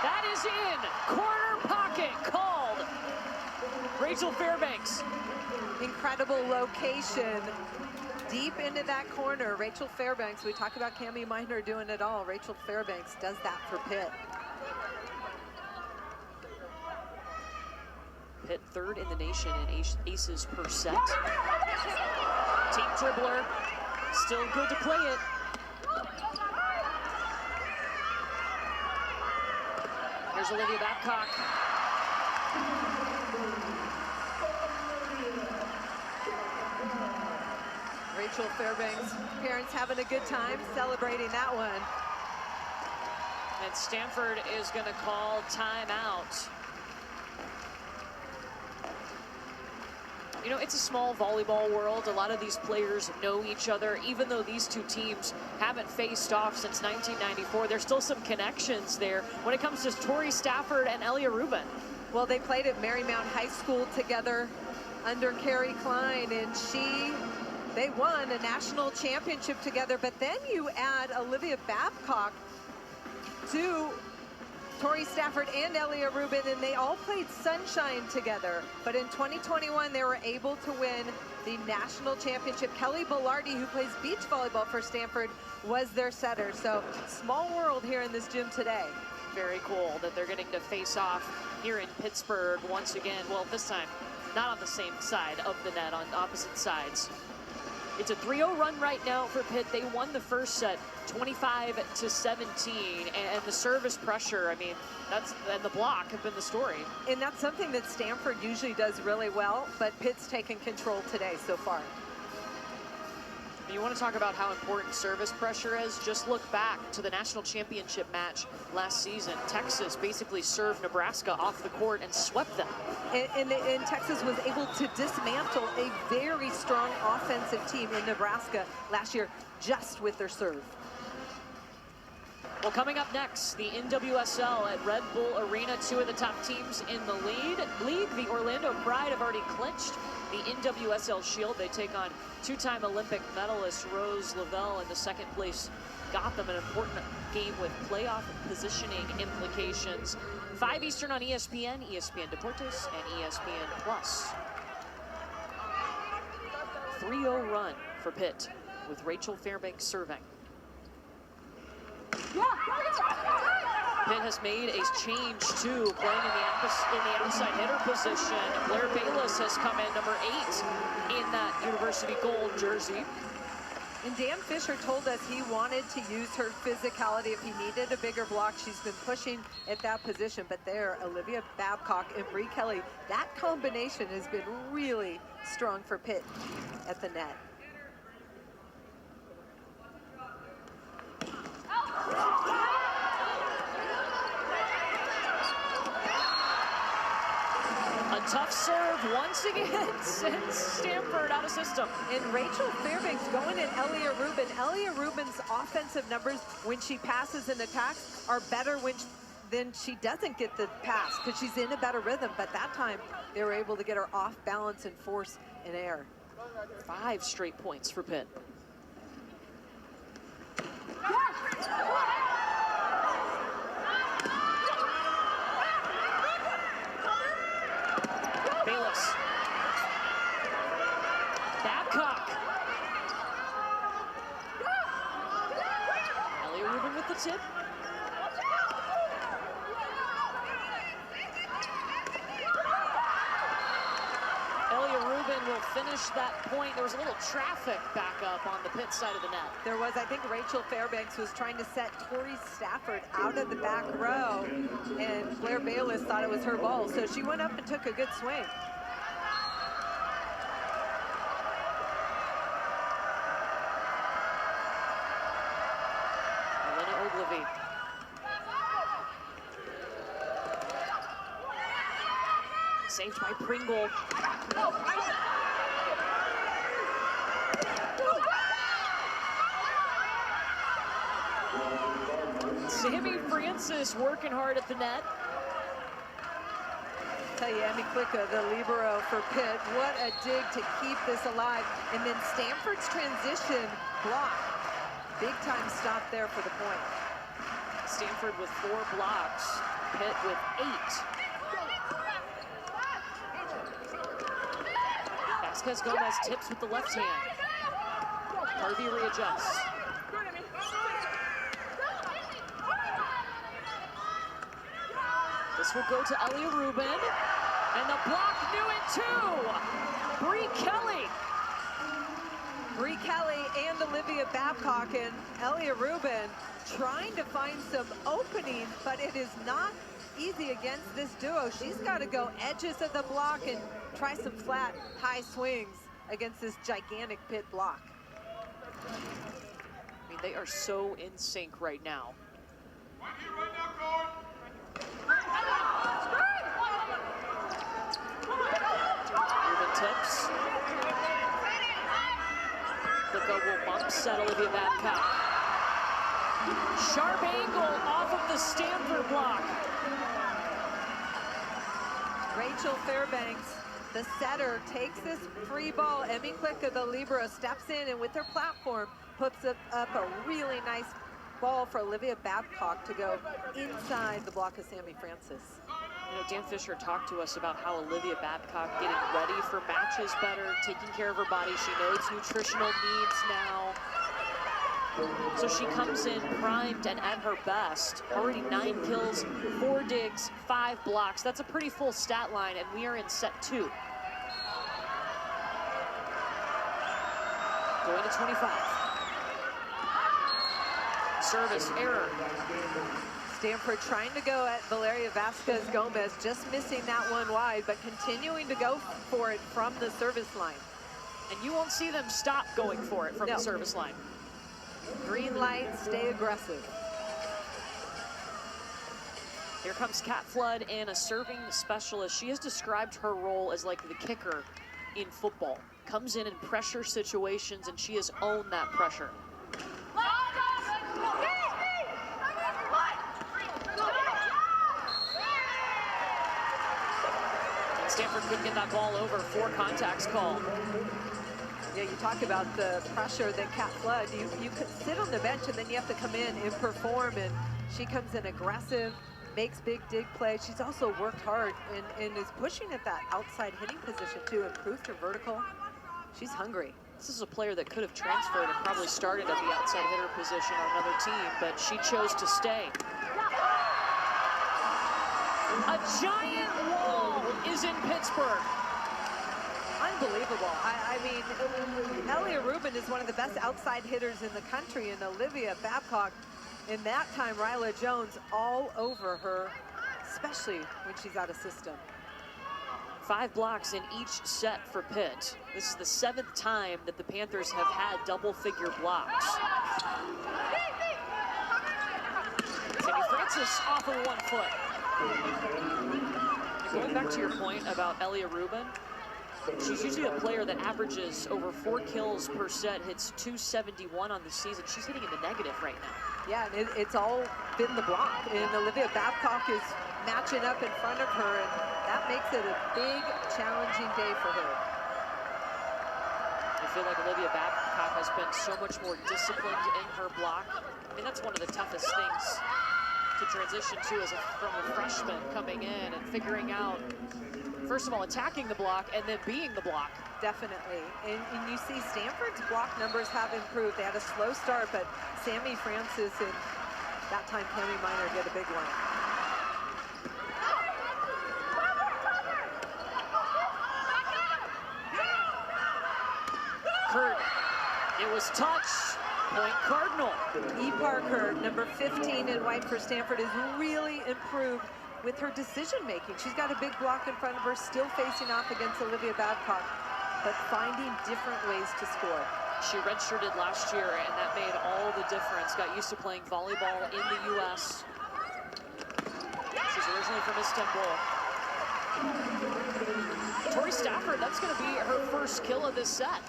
That is in. Corner pocket called. Rachel Fairbanks. Incredible location. Deep into that corner. Rachel Fairbanks, we talk about Cammie Minor doing it all. Rachel Fairbanks does that for Pitt. Pitt third in the nation in aces per set. Team dribbler. Still good to play it. Here's Olivia Babcock. Rachel Fairbanks, parents having a good time celebrating that one. And Stanford is going to call timeout. You know, it's a small volleyball world. A lot of these players know each other. Even though these two teams haven't faced off since 1994, there's still some connections there when it comes to Tori Stafford and Elia Rubin. Well, they played at Marymount High School together under Carrie Klein, and they won a national championship together. But then you add Olivia Babcock to Tori Stafford and Elia Rubin, and they all played Sunshine together. But in 2021, they were able to win the national championship. Kelly Bellardi, who plays beach volleyball for Stanford, was their setter. So small world here in this gym today. Very cool that they're getting to face off here in Pittsburgh once again. Well, this time, not on the same side of the net, on opposite sides. It's a 3-0 run right now for Pitt. They won the first set 25-17, and the service pressure, I mean, and the block have been the story. And that's something that Stanford usually does really well, but Pitt's taken control today so far. You want to talk about how important service pressure is? Just look back to the national championship match last season. Texas basically served Nebraska off the court and swept them. And Texas was able to dismantle a very strong offensive team in Nebraska last year just with their serve. Well, coming up next, the NWSL at Red Bull Arena. Two of the top teams in the league. The Orlando Pride have already clinched the NWSL Shield. They take on two-time Olympic medalist Rose Lavelle in the second place. Got them an important game with playoff positioning implications. 5 Eastern on ESPN, ESPN Deportes, and ESPN Plus. 3-0 run for Pitt with Rachel Fairbanks serving. Pitt has made a change too, playing in the outside hitter position. Blair Bayless has come in, number 8 in that University Gold jersey. And Dan Fisher told us he wanted to use her physicality if he needed a bigger block. She's been pushing at that position, but there, Olivia Babcock and Bree Kelly, that combination has been really strong for Pitt at the net. A tough serve once again sends Stanford out of system. And Rachel Fairbanks going at Elia Rubin. Elia Rubin's offensive numbers when she passes and attacks are better than she doesn't get the pass because she's in a better rhythm. But that time they were able to get her off balance and force in air. 5 straight points for Pitt. Bayless. Babcock. Elia Rubin with the tip. Elia Rubin will finish that point. There was a little traffic back up on the Pitt side of the net. There was, I think Rachel Fairbanks was trying to set Tori Stafford out of the back row, and Blair Bayless thought it was her ball, so she went up and took a good swing. Saved by Pringle. Sammy Francis working hard at the net. Tell you, Emmy Klicka, the libero for Pitt, what a dig to keep this alive. And then Stanford's transition block. Big time stop there for the point. Stanford with 4 blocks, Pitt with 8. Vasquez Gomez tips with the left hand. Harvey readjusts. This will go to Elia Rubin, and the block knew it too. Bree Kelly. Bree Kelly and Olivia Babcock, and Elia Rubin trying to find some openings, but it is not easy against this duo. She's got to go edges of the block and try some flat, high swings against this gigantic Pitt block. I mean, they are so in sync right now. Rubin tips. Klicka will bump set Olivia Babcock. Sharp angle off of the Stanford block. Rachel Fairbanks, the setter, takes this free ball. Emmy Klicka, the libero, steps in and with her platform puts up a really nice ball for Olivia Babcock to go inside the block of Sammy Francis. You know, Dan Fisher talked to us about how Olivia Babcock getting ready for matches better, taking care of her body. She knows nutritional needs now. So she comes in primed and at her best. Already 9 kills, 4 digs, 5 blocks. That's a pretty full stat line, and we are in set 2. Going to 25. Service error. Stanford trying to go at Valeria Vasquez Gomez, just missing that one wide, but continuing to go for it from the service line. And you won't see them stop going for it from the service line. Green light, stay aggressive. Here comes Kat Flood, and a serving specialist. She has described her role as like the kicker in football. Comes in pressure situations, and she has owned that pressure. And Stanford couldn't get that ball over. 4 contacts called. Yeah, you talk about the pressure that Kat Flood, you could sit on the bench and then you have to come in and perform, and she comes in aggressive, makes big dig plays. She's also worked hard and is pushing at that outside hitting position too, improved her vertical. She's hungry. This is a player that could have transferred and probably started at the outside hitter position on another team, but she chose to stay. A giant wall is in Pittsburgh. Unbelievable. I mean, Elia Rubin is one of the best outside hitters in the country, and Olivia Babcock, in that time, Ryla Jones all over her, especially when she's out of system. 5 blocks in each set for Pitt. This is the 7th time that the Panthers have had double-figure blocks. Sammy Francis off of 1 foot. And going back to your point about Elia Rubin, she's usually a player that averages over 4 kills per set, hits 271 on the season. She's hitting in the negative right now. Yeah, and it's all been the block, and Olivia Babcock is matching up in front of her, and that makes it a big, challenging day for her. I feel like Olivia Babcock has been so much more disciplined in her block. I mean, that's one of the toughest things to transition to from a freshman coming in and figuring out, first of all, attacking the block and then being the block. Definitely. And you see Stanford's block numbers have improved. They had a slow start, but Sammy Francis and that time Cami Minor did a big one. Kurt, it was touch. Point Cardinal. E. Parker, number 15 in white for Stanford, has really improved with her decision-making. She's got a big block in front of her, still facing off against Olivia Babcock, but finding different ways to score. She redshirted last year, and that made all the difference. Got used to playing volleyball in the U.S. She's originally from Istanbul. Tori Stafford, that's going to be her first kill of this set.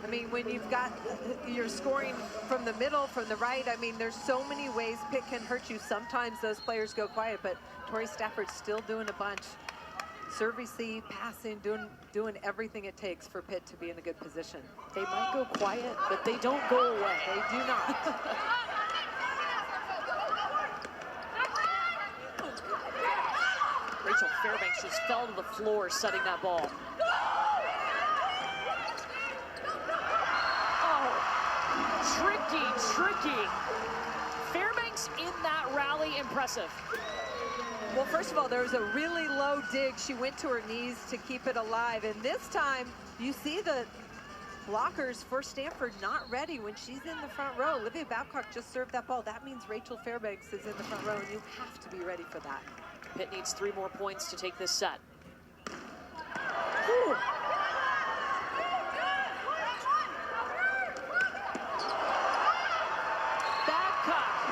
I mean, when you're scoring from the middle, from the right, I mean, there's so many ways Pitt can hurt you. Sometimes those players go quiet, but Tori Stafford's still doing a bunch. Serve, receive, passing, doing everything it takes for Pitt to be in a good position. They might go quiet, but they don't go away. They do not. Rachel Fairbanks just fell to the floor setting that ball. Tricky. Fairbanks in that rally, impressive. Well, first of all, there was a really low dig. She went to her knees to keep it alive. And this time, you see the blockers for Stanford not ready when she's in the front row. Olivia Babcock just served that ball. That means Rachel Fairbanks is in the front row, and you have to be ready for that. Pitt needs 3 more points to take this set. Whew.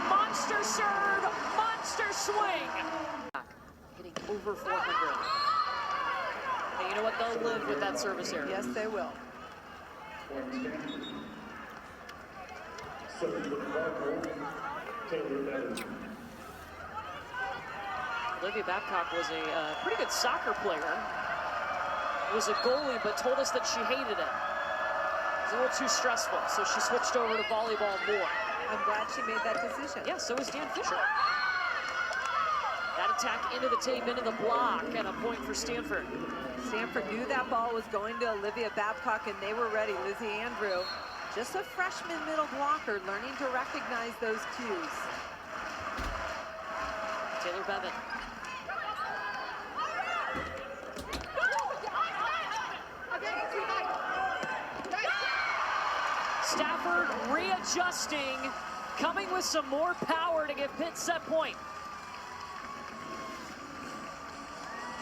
Monster serve, monster swing. Hitting over 400. And you know what? They'll live with that service error. Yes, they will. Olivia Babcock was a pretty good soccer player. Was a goalie, but told us that she hated it. It was a little too stressful, so she switched over to volleyball more. I'm glad she made that decision. Yeah, so is Dan Fisher. That attack into the tape, into the block, and a point for Stanford. Stanford knew that ball was going to Olivia Babcock, and they were ready. Lizzie Andrew, just a freshman middle blocker, learning to recognize those cues. Taylor Bevan. Stafford readjusting, coming with some more power to give Pitt set point.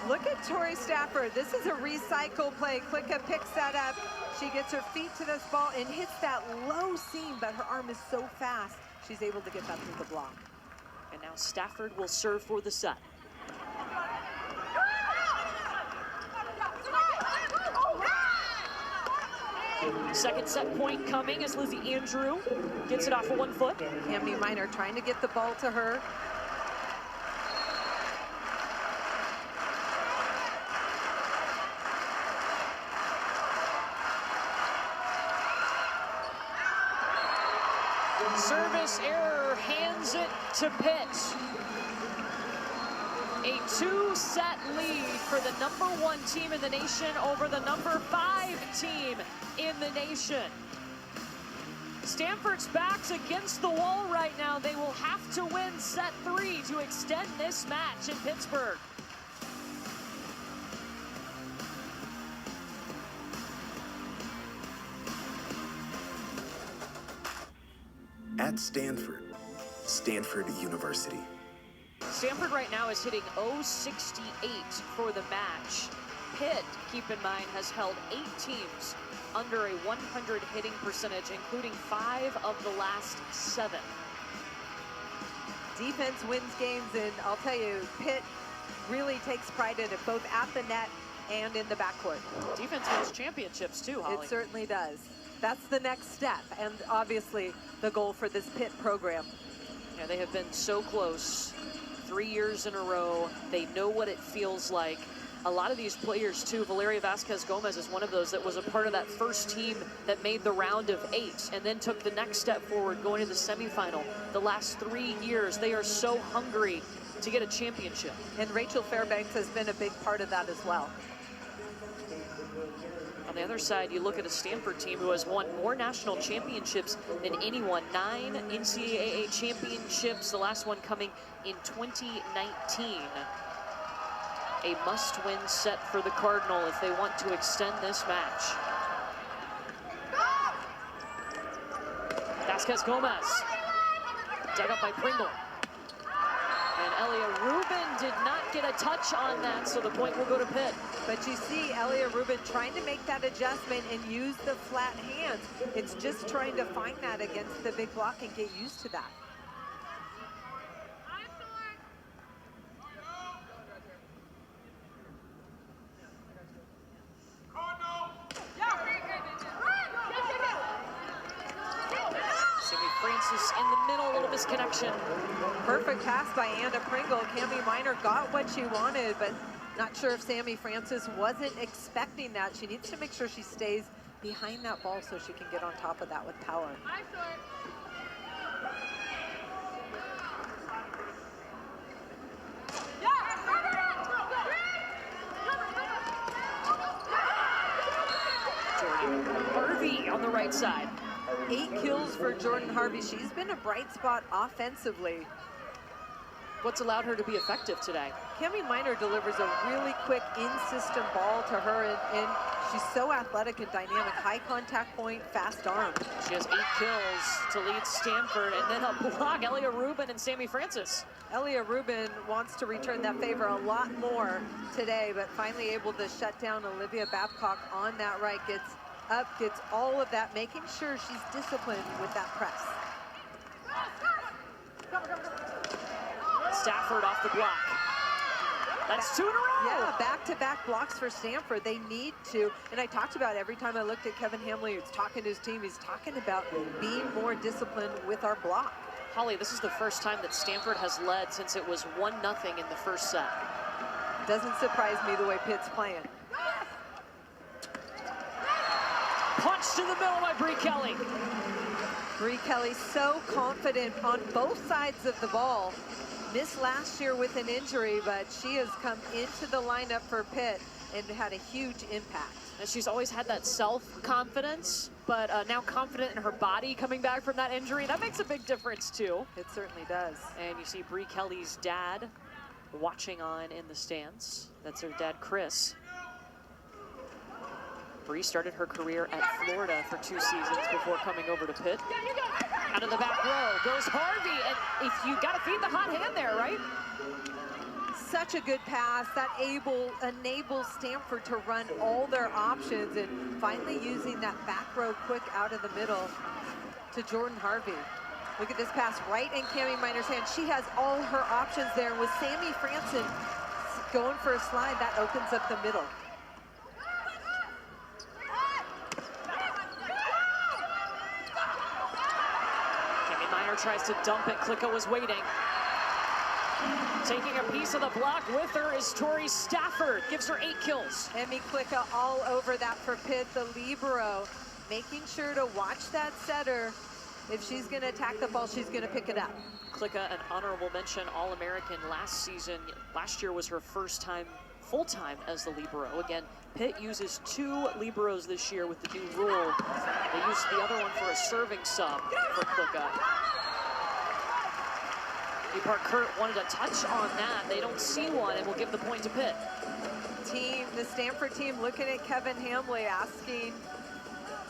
Look at Tori Stafford. This is a recycle play. Klicka picks that up. She gets her feet to this ball and hits that low seam, but her arm is so fast, she's able to get that through the block. And now Stafford will serve for the set. Second set point coming as Lizzie Andrew gets it off of 1 foot. Cami Minor trying to get the ball to her. Service error, hands it to Pitt. A 2-set lead for the #1 team in the nation over the #5 team in the nation. Stanford's back's against the wall right now. They will have to win set 3 to extend this match in Pittsburgh. At Stanford, Stanford University. Stanford right now is hitting .068 for the match. Pitt, keep in mind, has held 8 teams under a 100 hitting percentage, including 5 of the last 7. Defense wins games, and I'll tell you, Pitt really takes pride in it, both at the net and in the backcourt. Defense wins championships too, Holly. It certainly does. That's the next step, and obviously the goal for this Pitt program. Yeah, they have been so close 3 years in a row. They know what it feels like. A lot of these players too, Valeria Vasquez-Gomez is one of those that was a part of that first team that made the round of 8 and then took the next step forward going to the semifinal. The last 3 years, they are so hungry to get a championship. And Rachel Fairbanks has been a big part of that as well. On the other side, you look at a Stanford team who has won more national championships than anyone. 9 NCAA championships, the last one coming in 2019. A must-win set for the Cardinal if they want to extend this match. Vasquez-Gomez, dug up by Pringle. And Elia Rubin did not get a touch on that, so the point will go to Pitt. But you see Elia Rubin trying to make that adjustment and use the flat hands. It's just trying to find that against the big block and get used to that. Francis in the middle, a little misconnection. Perfect pass by Anna Pringle. Cami Minor got what she wanted, but not sure if Sammy Francis wasn't expecting that. She needs to make sure she stays behind that ball so she can get on top of that with power. Jordan Harvey on the right side. 8 kills for Jordan Harvey. She's been a bright spot offensively. What's allowed her to be effective today? Cami Minor delivers a really quick in-system ball to her, and she's so athletic and dynamic. High contact point, fast arm. She has 8 kills to lead Stanford, and then a block, Elia Rubin and Sammy Francis. Elia Rubin wants to return that favor a lot more today, but finally able to shut down Olivia Babcock on that right. Gets up, gets all of that, making sure she's disciplined with that press. Stafford off the block. That's 2 in a row. Yeah, back-to-back blocks for Stanford. They need to, and I talked about every time I looked at Kevin Hamley, who's talking to his team, he's talking about being more disciplined with our block. Holly, this is the first time that Stanford has led since it was 1-0 in the first set. Doesn't surprise me the way Pitt's playing. Punch to the middle by Bree Kelly. Bree Kelly so confident on both sides of the ball. Missed last year with an injury, but she has come into the lineup for Pitt and had a huge impact. And she's always had that self-confidence, but now confident in her body coming back from that injury. That makes a big difference too. It certainly does. And you see Bree Kelly's dad watching on in the stands. That's her dad, Chris. Bree started her career at Florida for 2 seasons before coming over to Pitt. Out of the back row goes Harvey, and if you got to feed the hot hand there, right? Such a good pass that enables Stanford to run all their options, and finally using that back row quick out of the middle to Jordan Harvey. Look at this pass right in Cami Minor's hand. She has all her options there, and with Sammy Francis going for a slide, that opens up the middle. Tries to dump it. Klicka was waiting. Taking a piece of the block with her is Tori Stafford. Gives her 8 kills. Emmy Klicka all over that for Pitt, the libero. Making sure to watch that setter. If she's going to attack the ball, she's going to pick it up. Klicka, an honorable mention All-American last season. Last year was her first time full-time as the libero. Again, Pitt uses 2 liberos this year with the new rule. They used the other one for a serving sub for Klicka. Park Kurt wanted a touch on that. They don't see one, and will give the point to Pitt. The Stanford team looking at Kevin Hamley, asking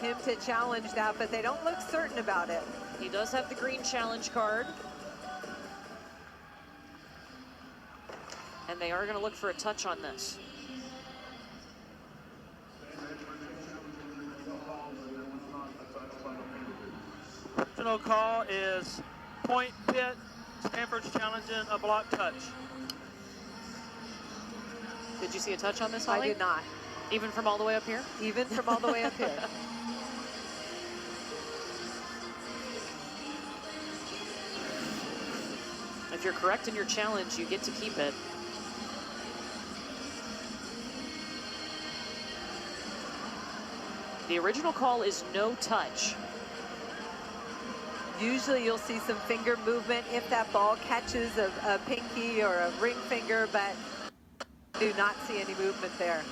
him to challenge that, but they don't look certain about it. He does have the green challenge card. And they are going to look for a touch on this. Original call is point Pitt. Stanford's challenging a block touch. Did you see a touch on this, Holly? I did not. Even from all the way up here? Even from all the way up here. If you're correct in your challenge, you get to keep it. The original call is no touch. Usually you'll see some finger movement if that ball catches a pinky or a ring finger, but do not see any movement there.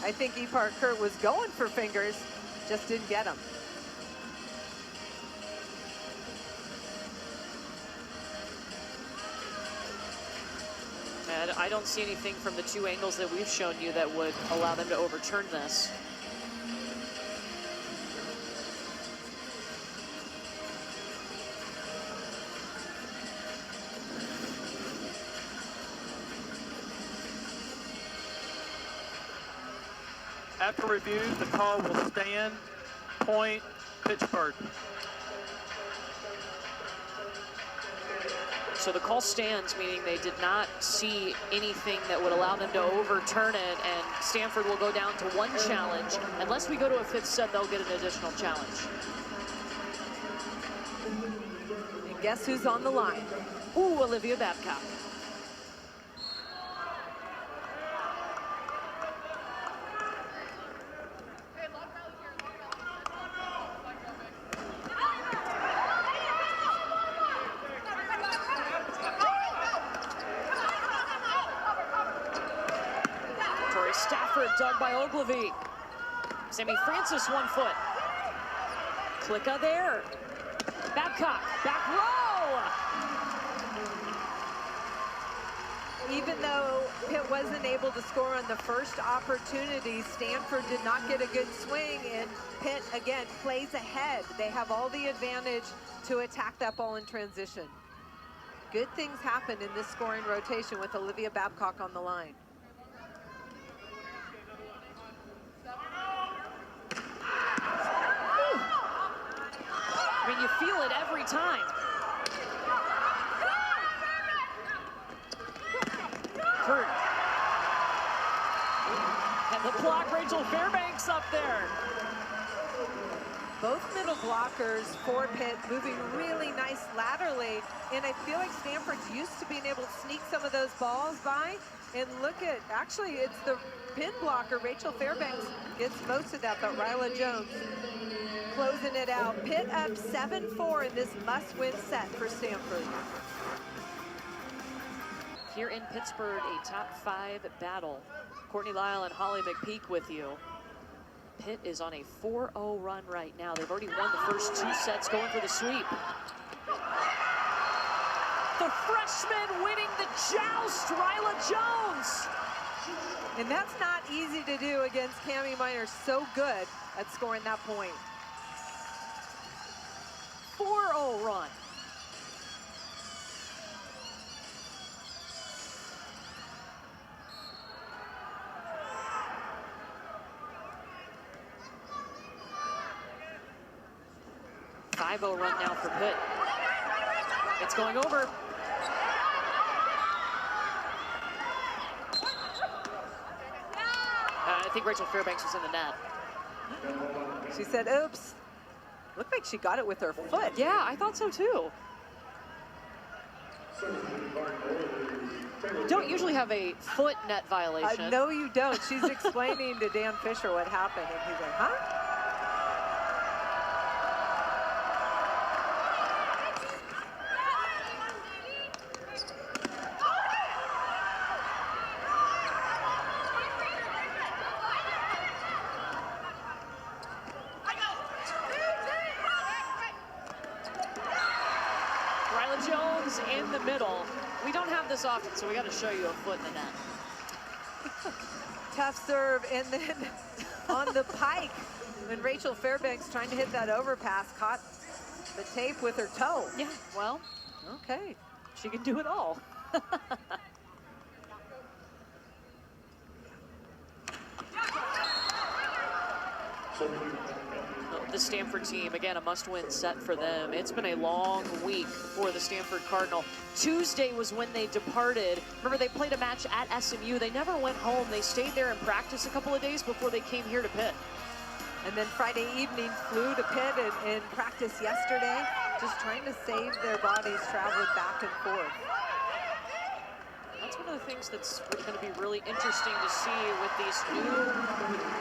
I think Park Kurt was going for fingers, just didn't get them. And I don't see anything from the 2 angles that we've shown you that would allow them to overturn this. After review, the call will stand. Point Pittsburgh. So the call stands, meaning they did not see anything that would allow them to overturn it, and Stanford will go down to 1 challenge. Unless we go to a 5th set, they'll get an additional challenge. And guess who's on the line? Ooh, Olivia Babcock. Stafford dug by Ogilvy. Sammy Francis 1 foot. Klicka there. Babcock, back row. Even though Pitt wasn't able to score on the first opportunity, Stanford did not get a good swing, and Pitt again plays ahead. They have all the advantage to attack that ball in transition. Good things happen in this scoring rotation with Olivia Babcock on the line. I mean, you feel it every time. Kurt. And the block, Rachel Fairbanks up there. Both middle blockers for Pitt moving really nice laterally, and I feel like Stanford's used to being able to sneak some of those balls by. And look at, actually, it's the pin blocker, Rachel Fairbanks, gets most of that, but Ryla Jones closing it out. Pitt up 7-4 in this must-win set for Stanford. Here in Pittsburgh, a top 5 battle. Courtney Lyle and Holly McPeak with you. Pitt is on a 4-0 run right now. They've already won the first 2 sets, going for the sweep. The freshman winning the joust, Ryla Jones. And that's not easy to do against Cami Minor, so good at scoring that point. 4-0 run. Five-0 run now for Pitt. It's going over. I think Rachel Fairbanks was in the net. She said, oops. Looked like she got it with her foot. Yeah, I thought so too. You don't usually have a foot net violation. No, you don't. She's explaining to Dan Fisher what happened, and he's like, huh? Jones in the middle. We don't have this often, so we got to show you a foot in the net. Tough serve, and then on the pike, when Rachel Fairbanks trying to hit that overpass, caught the tape with her toe. Yeah, well, okay. She can do it all. The Stanford team, again, a must-win set for them. It's been a long week for the Stanford Cardinal. Tuesday was when they departed. Remember, they played a match at SMU. They never went home. They stayed there and practiced a couple of days before they came here to Pitt. And then Friday evening flew to Pitt and practiced yesterday, just trying to save their bodies traveling back and forth. That's one of the things that's going to be really interesting to see with these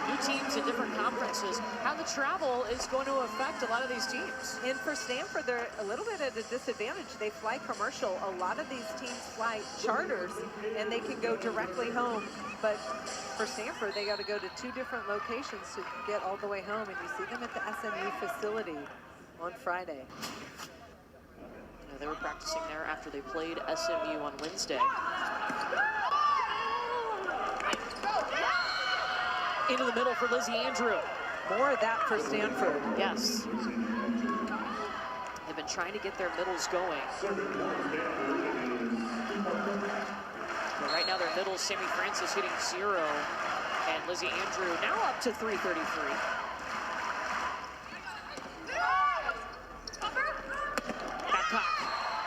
new teams in different conferences, how the travel is going to affect a lot of these teams. And for Stanford, they're a little bit at a disadvantage. They fly commercial. A lot of these teams fly charters, and they can go directly home. But for Stanford, they got to go to 2 different locations to get all the way home, and you see them at the SMU facility on Friday. They were practicing there after they played SMU on Wednesday. Into the middle for Lizzie Andrew. More of that for Stanford. Yes. They've been trying to get their middles going. But right now their middles, Sammy Francis hitting 0, and Lizzie Andrew now up to 333.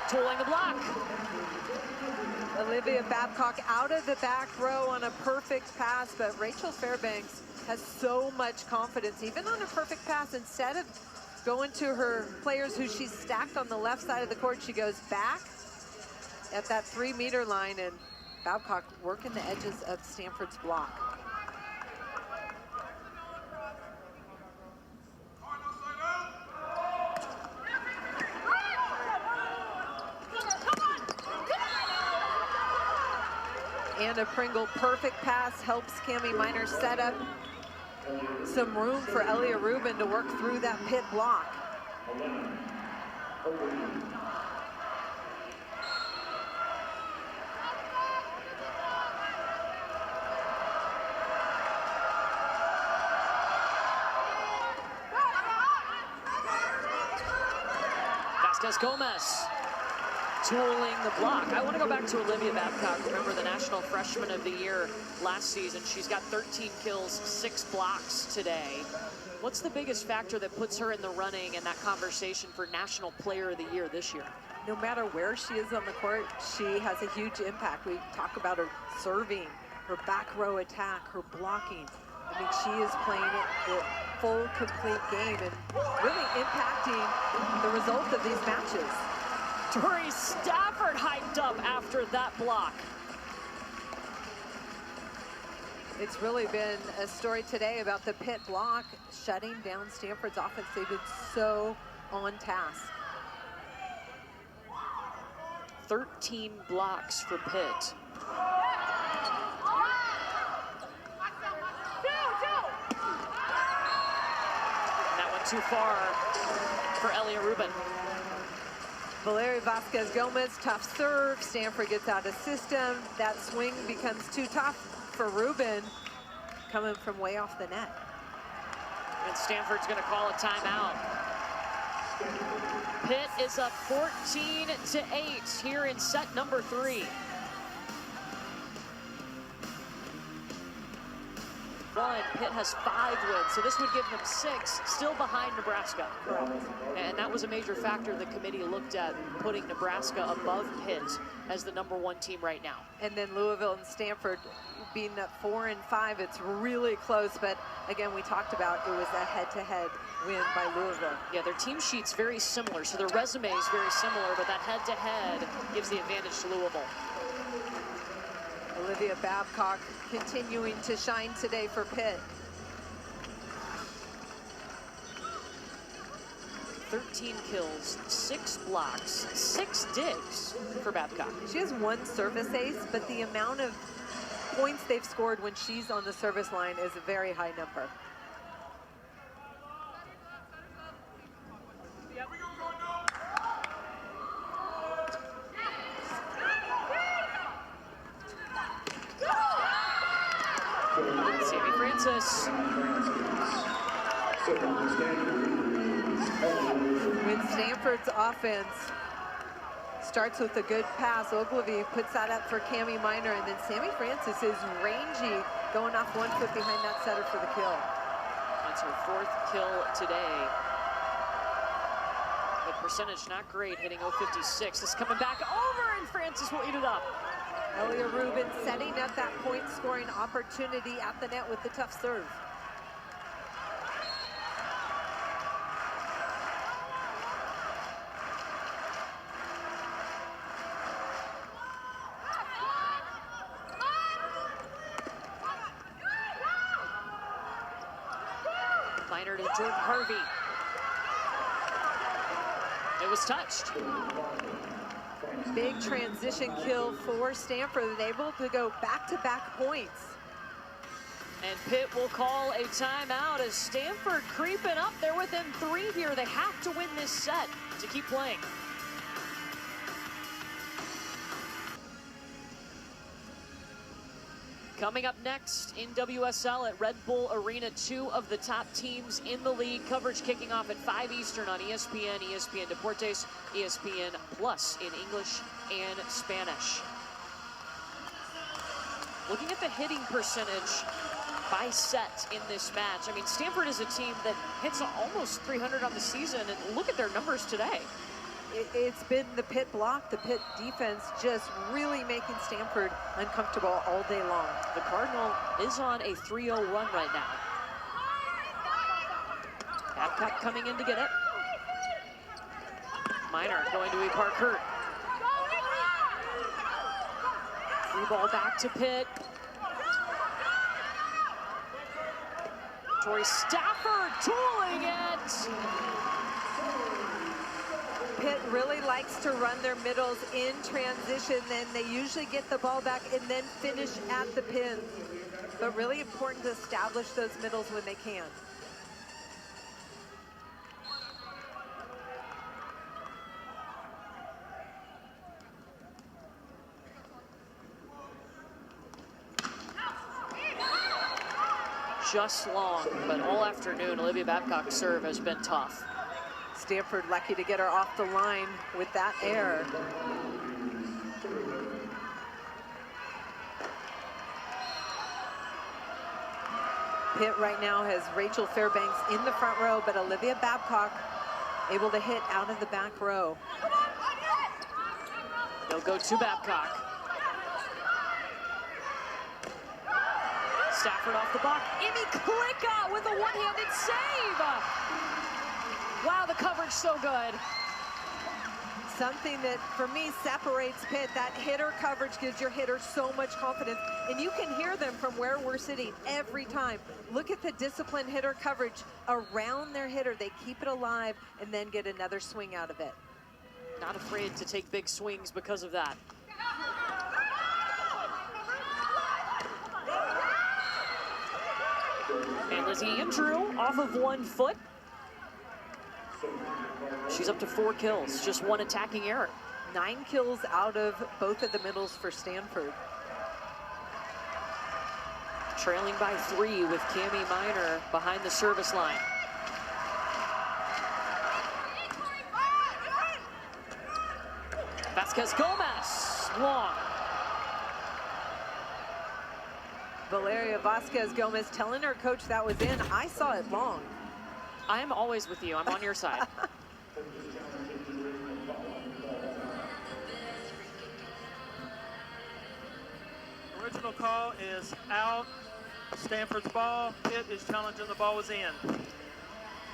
Tolling the block. Olivia Babcock out of the back row on a perfect pass, but Rachel Fairbanks has so much confidence. Even on a perfect pass, instead of going to her players who she's stacked on the left side of the court. She goes back at that 3-meter line, and Babcock working the edges of Stanford's block. Anna Pringle, perfect pass, helps Cami Miner set up some room for Elia Rubin to work through that Pitt block. Vasquez Gomez tooling the block. I want to go back to Olivia Babcock. Remember, the National Freshman of the Year last season. She's got 13 kills, 6 blocks today. What's the biggest factor that puts her in the running and that conversation for National Player of the Year this year? No matter where she is on the court, she has a huge impact. We talk about her serving, her back row attack, her blocking. I mean, she is playing it the full, complete game and really impacting the result of these matches. Tori Stafford hyped up after that block. It's really been a story today about the Pitt block shutting down Stanford's offense. They've been so on task. 13 blocks for Pitt. And that went too far for Elia Rubin. Valeria Vasquez Gomez, tough serve. Stanford gets out of system. That swing becomes too tough for Rubin, coming from way off the net. And Stanford's going to call a timeout. Pitt is up 14-8 here in set number 3. Pitt has 5 wins, so this would give them 6, still behind Nebraska. And that was a major factor the committee looked at, putting Nebraska above Pitt as the #1 team right now. And then Louisville and Stanford being that 4 and 5, it's really close. But again, we talked about it was a head-to-head win by Louisville. Yeah, their team sheet's very similar, so their resume is very similar, but that head-to-head gives the advantage to Louisville. Olivia Babcock continuing to shine today for Pitt. 13 kills, 6 blocks, 6 digs for Babcock. She has 1 service ace, but the amount of points they've scored when she's on the service line is a very high number. Sammy Francis. When Stanford's offense starts with a good pass, Ogilvie puts that up for Cami Miner, and then Sammy Francis is rangy, going off 1 foot behind that setter for the kill. That's her 4th kill today. The percentage not great, hitting 0.56. This coming back over, and Francis will eat it up. Elia Rubin setting up that point-scoring opportunity at the net with the tough serve. Miner to Jordan Harvey. It was touched. Big transition kill for Stanford, and able to go back-to-back points. And Pitt will call a timeout as Stanford creeping up. They're within 3 here. They have to win this set to keep playing. Coming up next in WSL at Red Bull Arena, 2 of the top teams in the league. Coverage kicking off at 5 Eastern on ESPN, ESPN Deportes, ESPN Plus in English and Spanish. Looking at the hitting percentage by set in this match, I mean, Stanford is a team that hits almost 300 on the season, and look at their numbers today. It's been the Pitt block, the Pitt defense just really making Stanford uncomfortable all day long. The Cardinal is on a 3-0 run right now. Babcock coming in to get it. Minor going to be Park Hurt. Free ball back to Pitt. Tori Stafford tooling it. Pitt really likes to run their middles in transition, then they usually get the ball back and then finish at the pin. But really important to establish those middles when they can. Just long, but all afternoon, Olivia Babcock's serve has been tough. Stanford lucky to get her off the line with that error. Pitt right now has Rachel Fairbanks in the front row, but Olivia Babcock able to hit out of the back row. They'll go to Babcock. Stafford off the block. Amy Klicka with a one-handed save. Wow, the coverage so good. Something that, for me, separates Pitt. That hitter coverage gives your hitter so much confidence. And you can hear them from where we're sitting every time. Look at the disciplined hitter coverage around their hitter. They keep it alive and then get another swing out of it. Not afraid to take big swings because of that. And Lizzie Andrew off of 1 foot. She's up to 4 kills, just 1 attacking error. 9 kills out of both of the middles for Stanford. Trailing by 3 with Cami Minor behind the service line. Vasquez Gomez, long. Valeria Vasquez Gomez telling her coach that was in. I saw it long. I am always with you. I'm on your side. Original call is out. Stanford's ball. Pitt is challenging, the ball was in.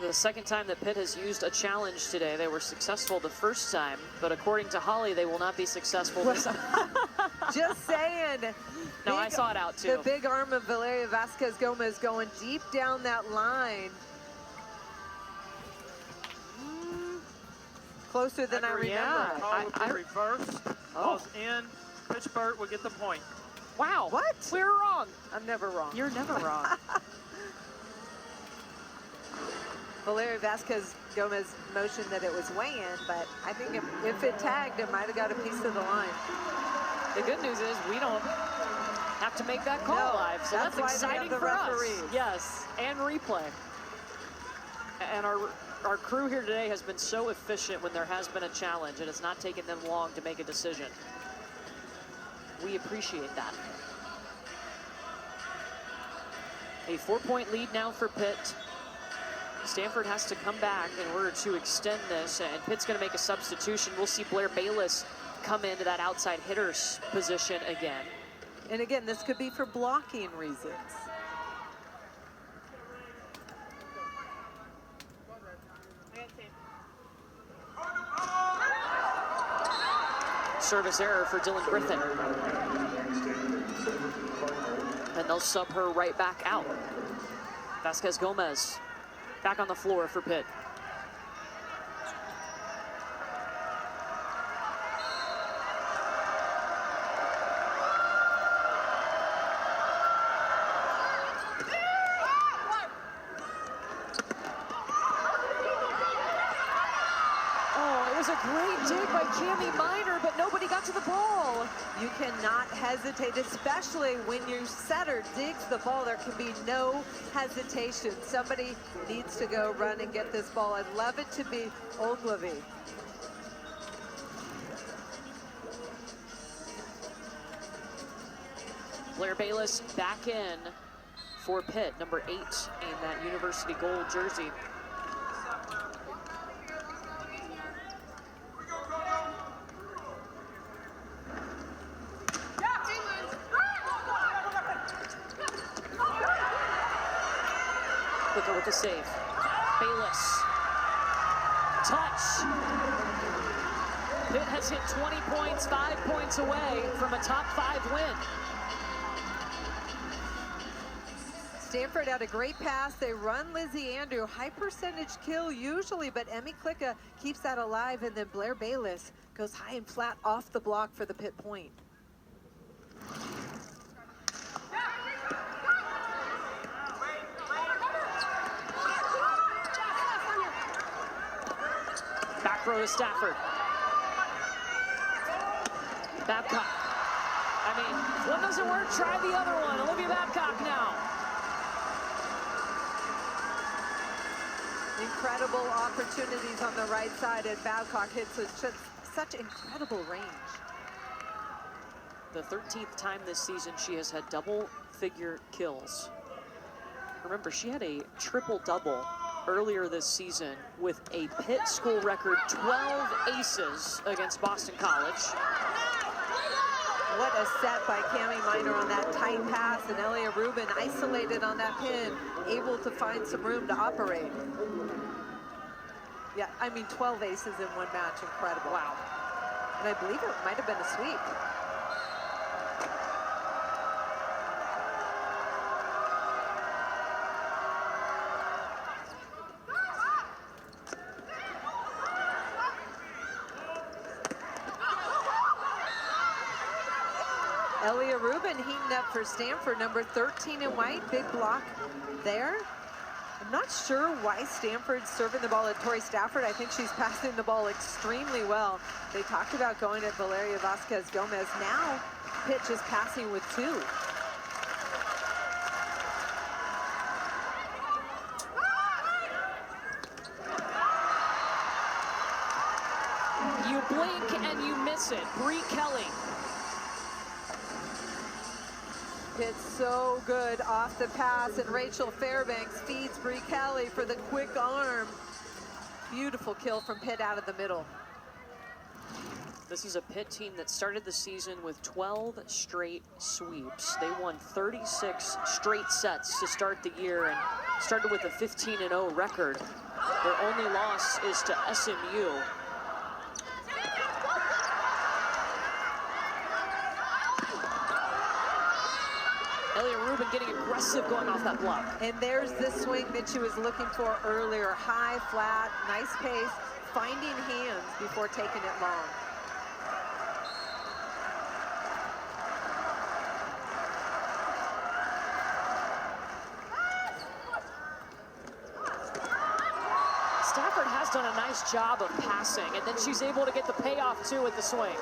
The second time that Pitt has used a challenge today. They were successful the first time, but according to Holly, they will not be successful this time. Just saying. No, I saw it out too. The big arm of Valeria Vasquez Gomez going deep down that line. Closer than I remember. Yeah, call will be reversed. Ball's in. Pittsburgh will get the point. Wow. What? We were wrong. I'm never wrong. You're never wrong. Valeria Vasquez Gomez motioned that it was weigh-in, but I think if it tagged, it might have got a piece of the line. The good news is we don't have to make that call live, so that's why exciting they have the for referees. us. Yes, and replay. And our crew here today has been so efficient when there has been a challenge, and it's not taken them long to make a decision. We appreciate that. A 4-point lead now for Pitt. Stanford has to come back in order to extend this, and Pitt's going to make a substitution. We'll see Blair Bayless come into that outside hitter's position again. And again, this could be for blocking reasons. Service error for Dylan Griffin. And they'll sub her right back out. Vasquez Gomez back on the floor for Pitt. A great dig by Cami Minor, but nobody got to the ball. You cannot hesitate, especially when your setter digs the ball. There can be no hesitation. Somebody needs to go run and get this ball. I'd love it to be Ogilvy. Blair Bayless back in for Pitt, number 8 in that University gold jersey. With the save. Bayless. Touch. Pitt has hit 20 points, 5 points away from a top 5 win. Stanford had a great pass. They run Lizzie Andrew, high percentage kill usually, but Emmy Klicka keeps that alive, and then Blair Bayless goes high and flat off the block for the Pitt point. Back row to Stafford. Babcock. I mean, if one doesn't work, try the other one. Olivia Babcock now. Incredible opportunities on the right side, and Babcock hits with such incredible range. The 13th time this season she has had double-figure kills. Remember, she had a triple-double earlier this season with a Pitt school record 12 aces against Boston College. What a set by Cami Minor on that tight pass, and Elia Rubin isolated on that pin, able to find some room to operate. Yeah, I mean, 12 aces in one match, incredible. Wow. And I believe it might have been a sweep. Elia Rubin heating up for Stanford, number 13 in white, big block there. I'm not sure why Stanford's serving the ball at Tori Stafford. I think she's passing the ball extremely well. They talked about going at Valeria Vasquez Gomez. Now, Pitt just passing with 2. You blink and you miss it. Bree Kelly. Pitt so good off the pass, and Rachel Fairbanks feeds Bree Kelly for the quick arm. Beautiful kill from Pitt out of the middle. This is a Pitt team that started the season with 12 straight sweeps. They won 36 straight sets to start the year and started with a 15-0 record. Their only loss is to SMU. Elia Rubin getting aggressive going off that block. And there's the swing that she was looking for earlier. High, flat, nice pace, finding hands before taking it long. Stafford has done a nice job of passing, and then she's able to get the payoff too with the swing.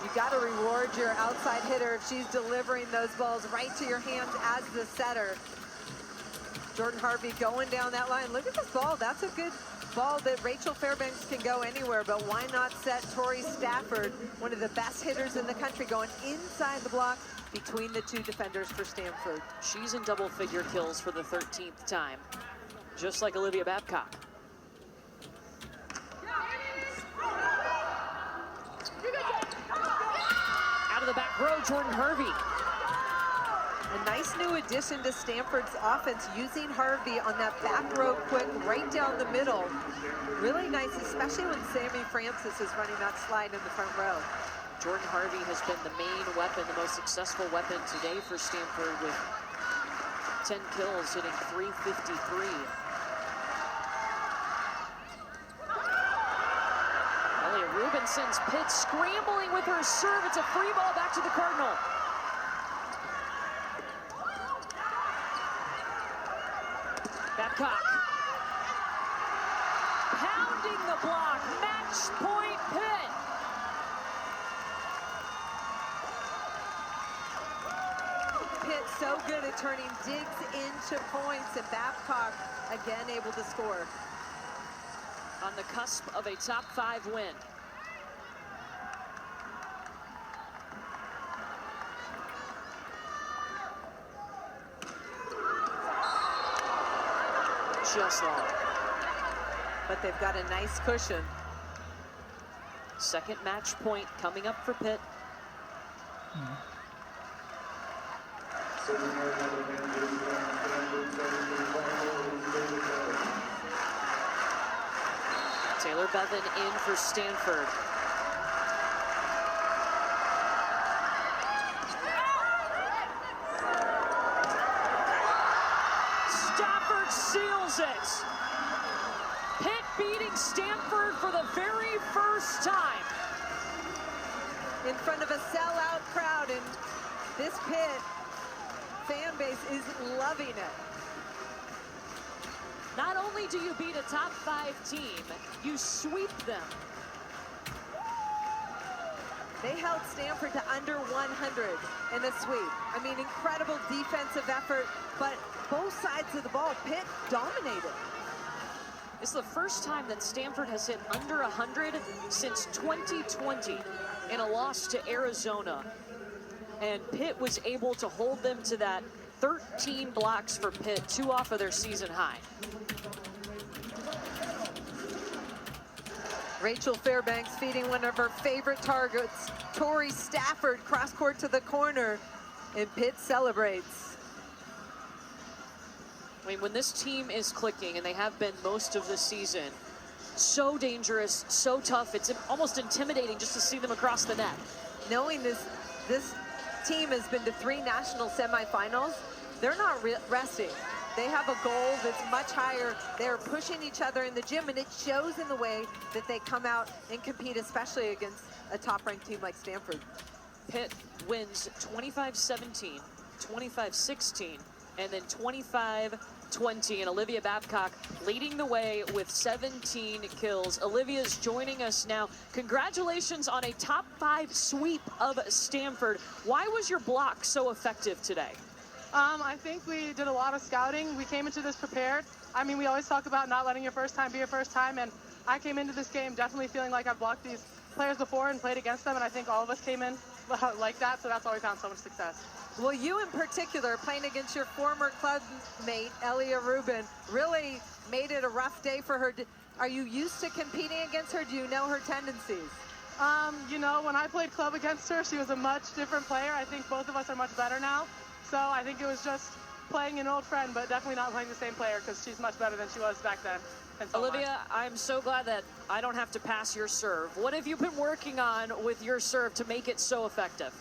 You got to reward your outside hitter if she's delivering those balls right to your hands as the setter. Jordan Harvey going down that line. Look at this ball. That's a good ball that Rachel Fairbanks can go anywhere, but why not set Tori Stafford, one of the best hitters in the country, going inside the block between the 2 defenders for Stanford. She's in double-figure kills for the 13th time, just like Olivia Babcock. Out of the back row, Jordan Harvey. A nice new addition to Stanford's offense, using Harvey on that back row quick right down the middle. Really nice, especially when Sammy Francis is running that slide in the front row. Jordan Harvey has been the main weapon, the most successful weapon today for Stanford, with 10 kills, hitting .353. Elia Rubin sends Pitt scrambling with her serve. It's a free ball back to the Cardinal. Babcock. Pounding the block. Match point Pitt. Pitt so good at turning digs into points, and Babcock again able to score. On the cusp of a top 5 win. Just long. But they've got a nice cushion. Second match point coming up for Pitt. Taylor Bevan in for Stanford. Stanford for the very first time. In front of a sellout crowd, and this Pitt fan base is loving it. Not only do you beat a top 5 team, you sweep them. They held Stanford to under 100 in the sweep. I mean, incredible defensive effort, but both sides of the ball, Pitt dominated. It's the first time that Stanford has hit under 100 since 2020 in a loss to Arizona. And Pitt was able to hold them to that. 13 blocks for Pitt, 2 off of their season high. Rachel Fairbanks feeding one of her favorite targets. Tori Stafford cross court to the corner, and Pitt celebrates. I mean, when this team is clicking, and they have been most of the season, so dangerous, so tough, it's almost intimidating just to see them across the net. Knowing this team has been to 3 national semifinals, they're not resting. They have a goal that's much higher. They're pushing each other in the gym, and it shows in the way that they come out and compete, especially against a top-ranked team like Stanford. Pitt wins 25-17, 25-16, and then 25-20, and Olivia Babcock leading the way with 17 kills. Olivia's joining us now. Congratulations on a top 5 sweep of Stanford. Why was your block so effective today? I think we did a lot of scouting. We came into this prepared. I mean, we always talk about not letting your first time be your first time, and I came into this game definitely feeling like I've blocked these players before and played against them, and I think all of us came in like that, so that's why we found so much success. Well, you in particular, playing against your former club mate, Elia Rubin, really made it a rough day for her. Are you used to competing against her? Do you know her tendencies? You know, when I played club against her, she was a much different player. I think both of us are much better now. So I think it was just playing an old friend, but definitely not playing the same player because she's much better than she was back then. And so Olivia, I'm so glad that I don't have to pass your serve. What have you been working on with your serve to make it so effective?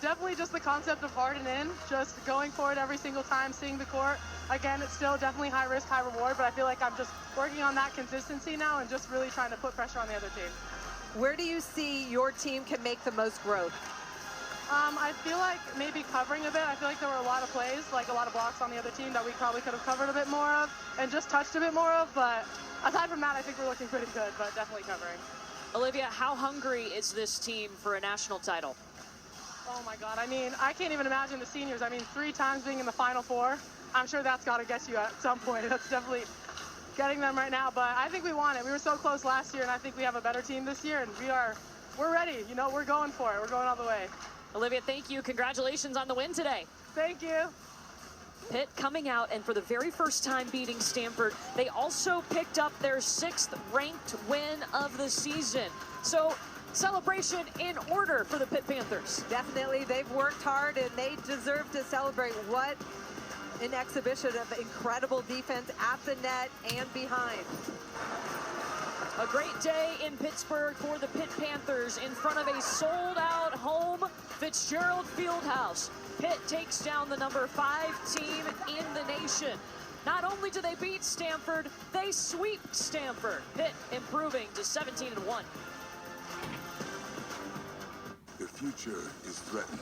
Definitely just the concept of hard and in, just going for it every single time, seeing the court. Again, it's still definitely high risk, high reward, but I feel like I'm just working on that consistency now and just really trying to put pressure on the other team. Where do you see your team can make the most growth? I feel like maybe covering a bit. I feel like there were a lot of plays, like a lot of blocks on the other team that we probably could have covered a bit more of and just touched a bit more of. But aside from that, I think we're looking pretty good, but definitely covering. Olivia, how hungry is this team for a national title? Oh my God. I mean, I can't even imagine the seniors. I mean, 3 times being in the Final Four. I'm sure that's got to get you at some point. That's definitely getting them right now. But I think we want it. We were so close last year, and I think we have a better team this year, and we're ready. You know, we're going for it. We're going all the way. Olivia, thank you. Congratulations on the win today. Thank you. Pitt coming out and for the very first time beating Stanford. They also picked up their 6th ranked win of the season. So celebration in order for the Pitt Panthers. Definitely, they've worked hard and they deserve to celebrate. What an exhibition of incredible defense at the net and behind. A great day in Pittsburgh for the Pitt Panthers in front of a sold-out home Fitzgerald Fieldhouse. Pitt takes down the number 5 team in the nation. Not only do they beat Stanford, they sweep Stanford. Pitt improving to 17-1. The future is threatened.